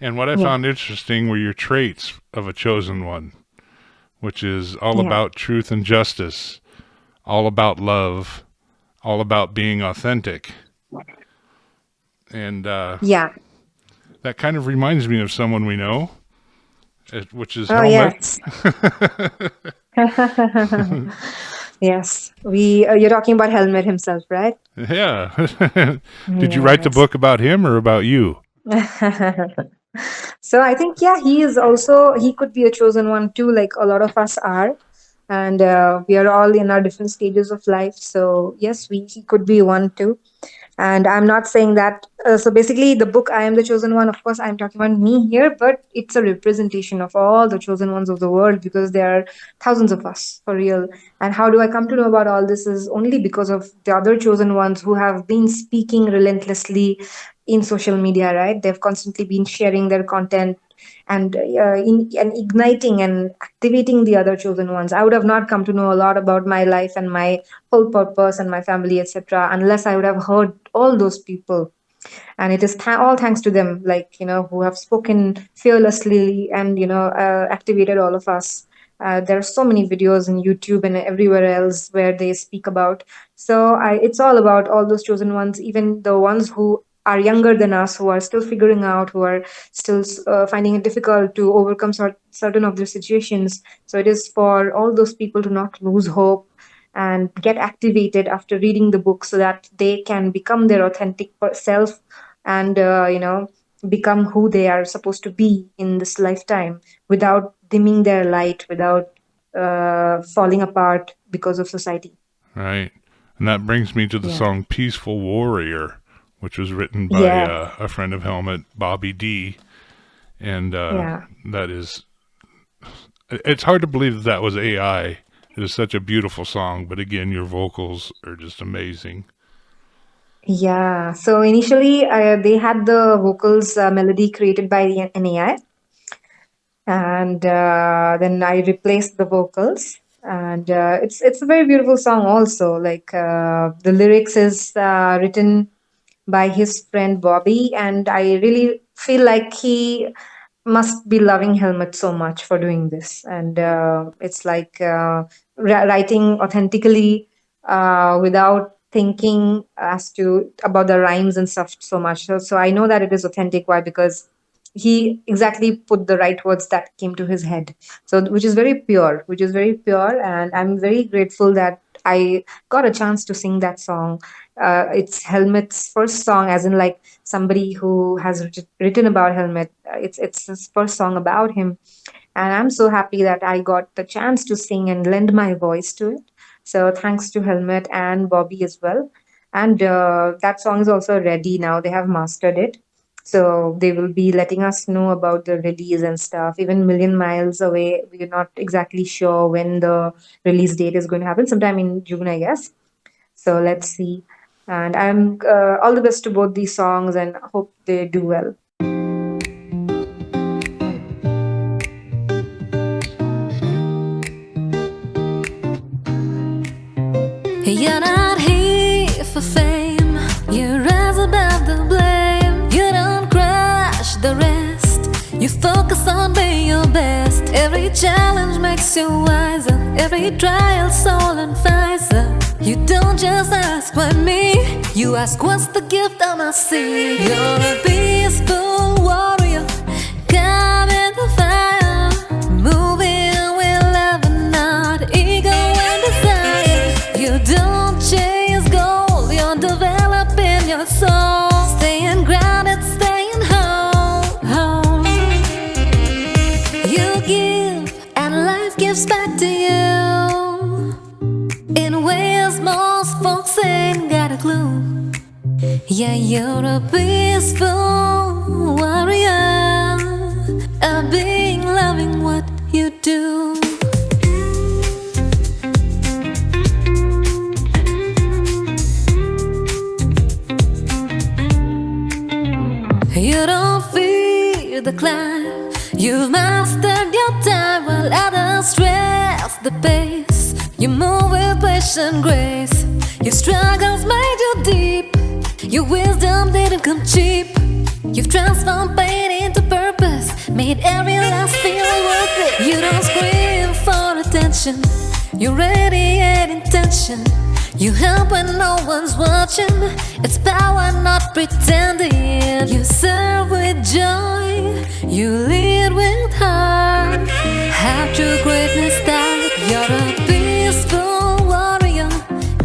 And what I Yeah. found interesting were your traits of a chosen one, which is all Yeah. about truth and justice, all about love, all about being authentic. And Yeah. that kind of reminds me of someone we know, which is Oh, Helmet. yes. Yes. You're talking about Helmet himself, right? Yeah. Did you write the Yes. book about him or about you? So I think, yeah, he could be a chosen one too, like a lot of us are. And we are all in our different stages of life. So yes, he could be one too. And I'm not saying that. So basically, the book I Am the Chosen One, of course, I'm talking about me here, but it's a representation of all the chosen ones of the world because there are thousands of us for real. And how do I come to know about all this is only because of the other chosen ones who have been speaking relentlessly in social media, right? They've constantly been sharing their content and igniting and activating the other chosen ones. I would have not come to know a lot about my life and my whole purpose and my family, etc., unless I would have heard all those people. And it is all thanks to them, like, who have spoken fearlessly and activated all of us. There are so many videos on YouTube and everywhere else where they speak about. So it's all about all those chosen ones, even the ones who are younger than us, who are still figuring out, who are still finding it difficult to overcome certain of their situations. So it is for all those people to not lose hope and get activated after reading the book so that they can become their authentic self and become who they are supposed to be in this lifetime without dimming their light, without falling apart because of society. Right. And that brings me to the Yeah. song Peaceful Warrior, which was written by Yeah. a friend of Helmet, Bobby D. And Yeah. that is, it's hard to believe that was AI. It is such a beautiful song, but again, your vocals are just amazing. Yeah. So initially, they had the vocals melody created by an AI, and then I replaced the vocals. And it's a very beautiful song. Also, like the lyrics is written by his friend Bobby, and I really feel like he must be loving Helmet so much for doing this. And it's like writing authentically without thinking as to about the rhymes and stuff so much. So I know that it is authentic. Why? Because he exactly put the right words that came to his head. So which is very pure, and I'm very grateful that I got a chance to sing that song. It's Helmet's first song, as in like somebody who has written about Helmet. It's his first song about him, and I'm so happy that I got the chance to sing and lend my voice to it. So thanks to Helmet and Bobby as well. And that song is also ready now. They have mastered it. So they will be letting us know about the release and stuff. Even million miles away, we're not exactly sure when the release date is going to happen. Sometime in June, I guess. So let's see. And I'm all the best to both these songs and hope they do well. You're not here for fame. You rise above the blame. You don't crush the rest. You focus on being your best. Every challenge makes you wiser. Every trial soul and wiser. You don't just ask why me. You ask what's the gift I must see. You're a peaceful warrior. Come in the fire. Moving with love and not ego and desire. You don't chase gold, you're developing your soul. Staying grounded, staying whole. You give, and life gives back to you in ways most folks ain't got a clue. Yeah, you're a peaceful warrior, a being loving what you do. You don't fear the climb. You've mastered your time while others stress the pace. You move with patient grace. Your struggles made you deep. Your wisdom didn't come cheap. You've transformed pain into purpose, made every last feeling worth it. You don't scream for attention, you radiate intention. You help when no one's watching. It's power, not pretending. You serve with joy, you lead with heart. How true greatness start. You're a peaceful warrior,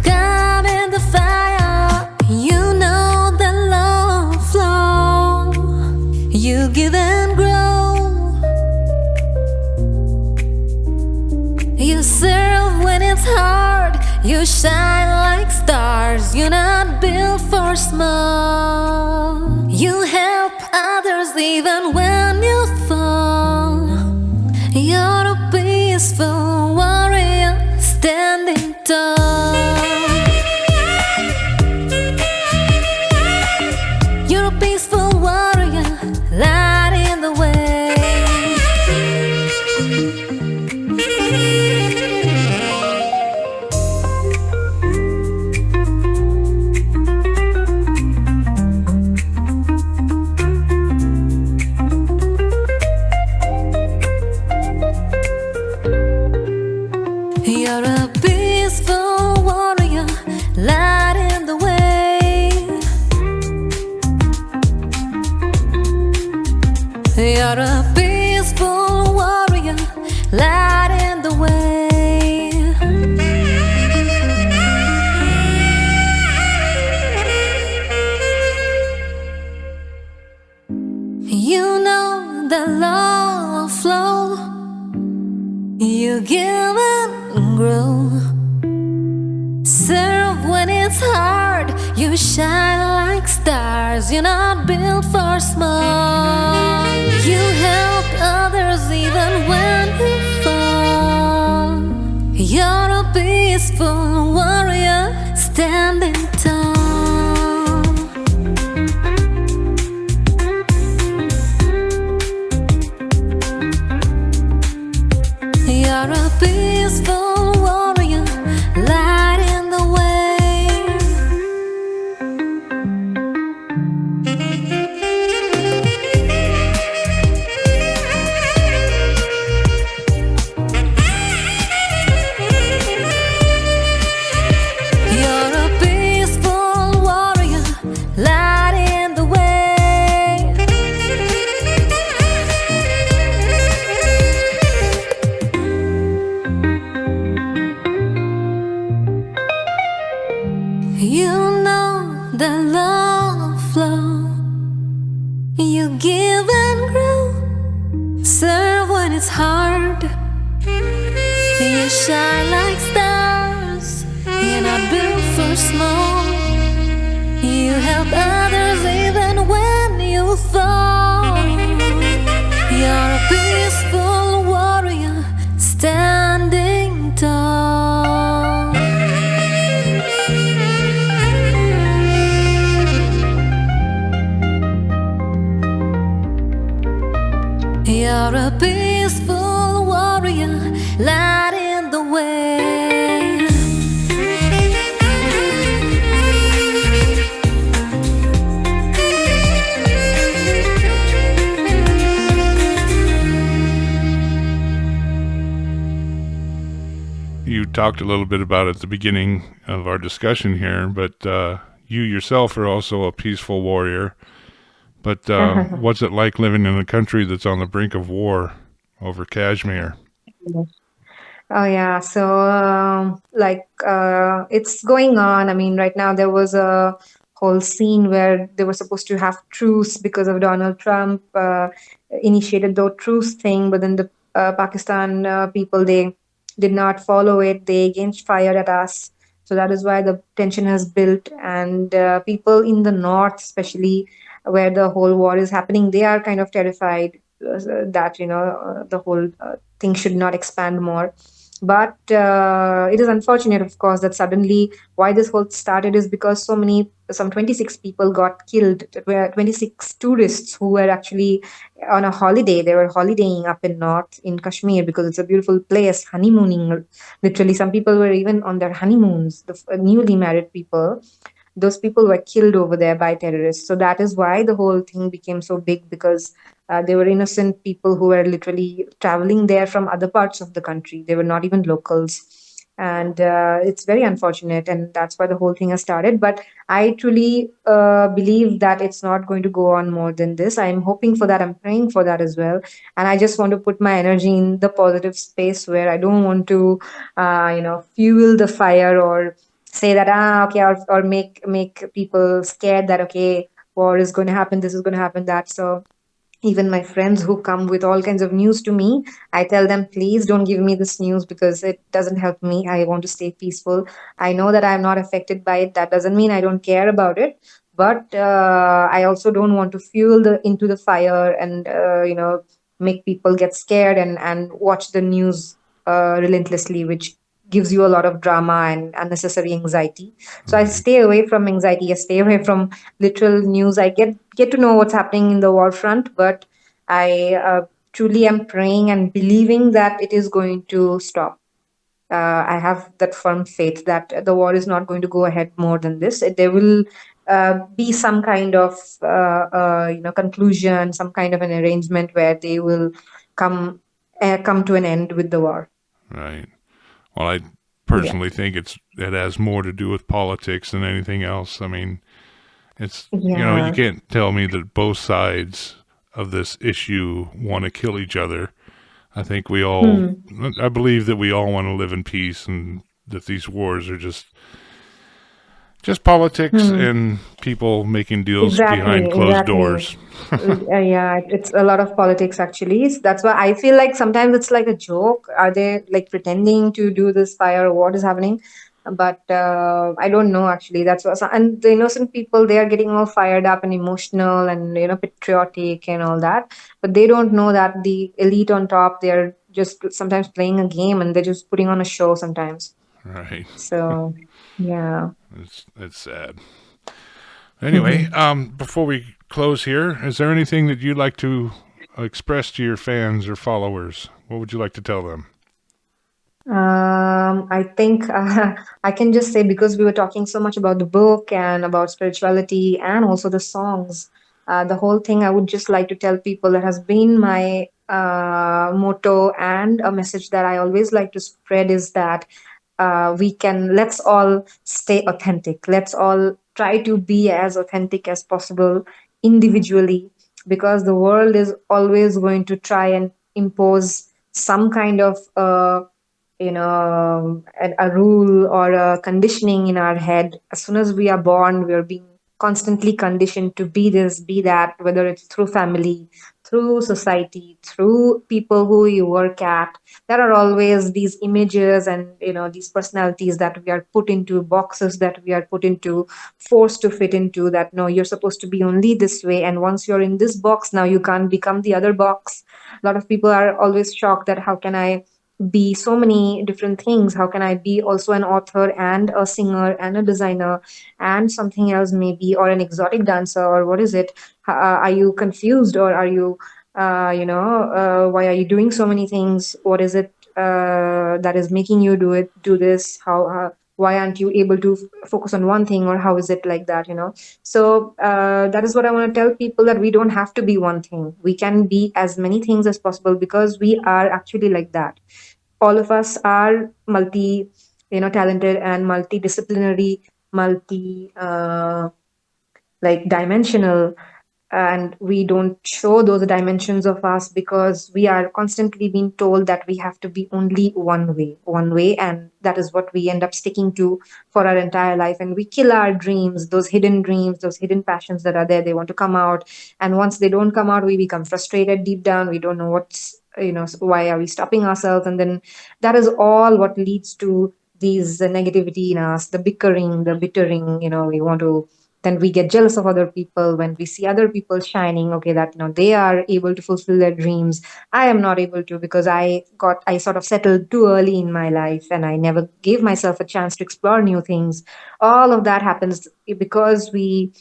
God in the fire. You know the love flow. You give and grow. You serve when it's hard. You shine like stars. You're not built for small. You help others even when you fall. You're a peaceful warrior standing tall. You're a peaceful warrior, lighting the way. You're a peaceful warrior, lighting the way. You're a peaceful warrior, lighting the way. You know the law of flow. You give and grow. Serve when it's hard. You shine like stars. You're not built for small. You help others even when you fall. You're a peaceful warrior standing tall. You're a peaceful warrior, lighting the way. You're a peaceful warrior, lighting the way. You know the love flow. You give and grow. Serve when it's hard. You shine like stars. You're not built for small. You help others even when you fall. You're a peaceful warrior standing tall. You're a peaceful warrior, lighting the way. You talked a little bit about it at the beginning of our discussion here, but you yourself are also a peaceful warrior. But what's it like living in a country that's on the brink of war over Kashmir? Oh yeah, so it's going on. I mean, right now there was a whole scene where they were supposed to have truce because of Donald Trump initiated the truce thing, but then the Pakistan people, they did not follow it. They again fired at us. So that is why the tension has built, and people in the north, especially where the whole war is happening, they are kind of terrified that the whole thing should not expand more. But it is unfortunate, of course, that suddenly why this whole started is because some 26 people got killed. There were 26 tourists who were actually on a holiday. They were holidaying up in north in Kashmir because it's a beautiful place, honeymooning. Literally, some people were even on their honeymoons, the newly married people. Those people were killed over there by terrorists. So that is why the whole thing became so big, because they were innocent people who were literally traveling there from other parts of the country. They were not even locals. And it's very unfortunate. And that's why the whole thing has started. But I truly believe that it's not going to go on more than this. I'm hoping for that. I'm praying for that as well. And I just want to put my energy in the positive space where I don't want to, fuel the fire or say that okay, or make people scared that okay, war is going to happen, this is going to happen, that. So even my friends who come with all kinds of news to me, I tell them, please don't give me this news because it doesn't help me. I want to stay peaceful. I know that I'm not affected by it. That doesn't mean I don't care about it, but I also don't want to fuel the into the fire and make people get scared and watch the news relentlessly, which gives you a lot of drama and unnecessary anxiety. So I Right. stay away from anxiety. I stay away from literal news. I get to know what's happening in the war front, but I truly am praying and believing that it is going to stop. I have that firm faith that the war is not going to go ahead more than this. There will be some kind of conclusion, some kind of an arrangement where they will come come to an end with the war. Right. Well, I Yeah, personally think it has more to do with politics than anything else. I mean, it's you yeah. can't tell me that both sides of this issue want to kill each other. I think Hmm. I believe that we all want to live in peace, and that these wars are just politics Hmm. and people making deals Exactly, behind closed exactly. doors. Yeah, it's a lot of politics actually. That's why I feel like sometimes it's like a joke. Are they like pretending to do this fire? What is happening? But I don't know actually. That's what, and the innocent people, they are getting all fired up and emotional and patriotic and all that. But they don't know that the elite on top, they are just sometimes playing a game and they're just putting on a show sometimes. Right. So yeah. It's sad. Anyway, before we close here, is there anything that you'd like to express to your fans or followers? What would you like to tell them? I think I can just say, because we were talking so much about the book and about spirituality and also the songs, the whole thing, I would just like to tell people that has been my motto and a message that I always like to spread is that let's all stay authentic. Let's all try to be as authentic as possible individually, because the world is always going to try and impose some kind of a rule or a conditioning in our head. As soon as we are born, we are being constantly conditioned to be this, be that, whether it's through family, through society, through people who you work at. There are always these images and these personalities that we are put into boxes, that we are put into, forced to fit into, that no, you're supposed to be only this way, and once you're in this box, now you can't become the other box. A lot of people are always shocked that how can I be so many different things? How can I be also an author and a singer and a designer and something else maybe, or an exotic dancer, or what is it? Are you confused, or are you, why are you doing so many things? What is it that is making you do this? Why aren't you able to focus on one thing, or how is it like that? So that is what I want to tell people, that we don't have to be one thing. We can be as many things as possible, because we are actually like that. All of us are multi talented and multidisciplinary, multi like dimensional, and we don't show those dimensions of us because we are constantly being told that we have to be only one way, and that is what we end up sticking to for our entire life, and we kill our dreams, those hidden passions that are there. They want to come out, and once they don't come out, we become frustrated deep down. We don't know why are we stopping ourselves, and then that is all what leads to these negativity in us, the bickering, the bittering. We want to then we get jealous of other people when we see other people shining. Okay, that they are able to fulfill their dreams. I am not able to because I sort of settled too early in my life and I never gave myself a chance to explore new things. All of that happens because we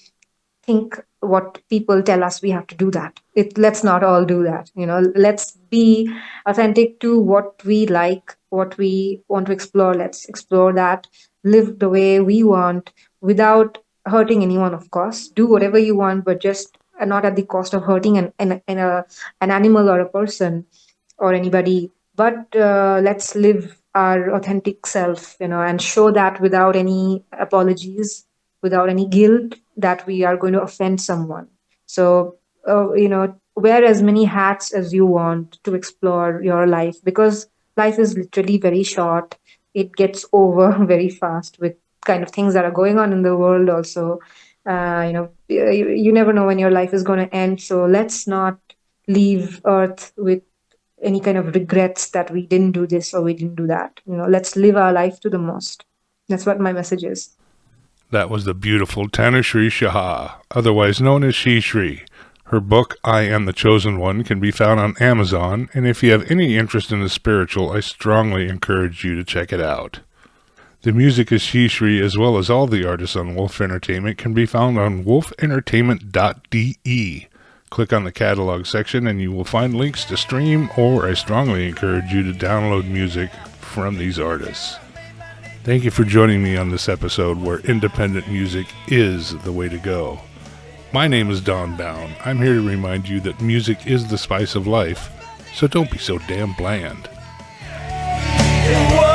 think what people tell us we have to do that. Let's not all do that. Let's be authentic to what we like, what we want to explore. Let's explore that, live the way we want without hurting anyone, of course. Do whatever you want, but just not at the cost of hurting an animal or a person or anybody. But let's live our authentic self, and show that without any apologies, without any guilt that we are going to offend someone. So, wear as many hats as you want to explore your life, because life is literally very short. It gets over very fast with kind of things that are going on in the world, also. You never know when your life is going to end. So, let's not leave Earth with any kind of regrets that we didn't do this or we didn't do that. Let's live our life to the most. That's what my message is. That was the beautiful Tanushree Saha, otherwise known as She Shree. Her book, I Am the Chosen One, can be found on Amazon, and if you have any interest in the spiritual, I strongly encourage you to check it out. The music of She Shree, as well as all the artists on Wolf Entertainment, can be found on wolfentertainment.de. Click on the catalog section and you will find links to stream, or I strongly encourage you to download music from these artists. Thank you for joining me on this episode where independent music is the way to go. My name is Don Bown. I'm here to remind you that music is the spice of life, so don't be so damn bland. Whoa.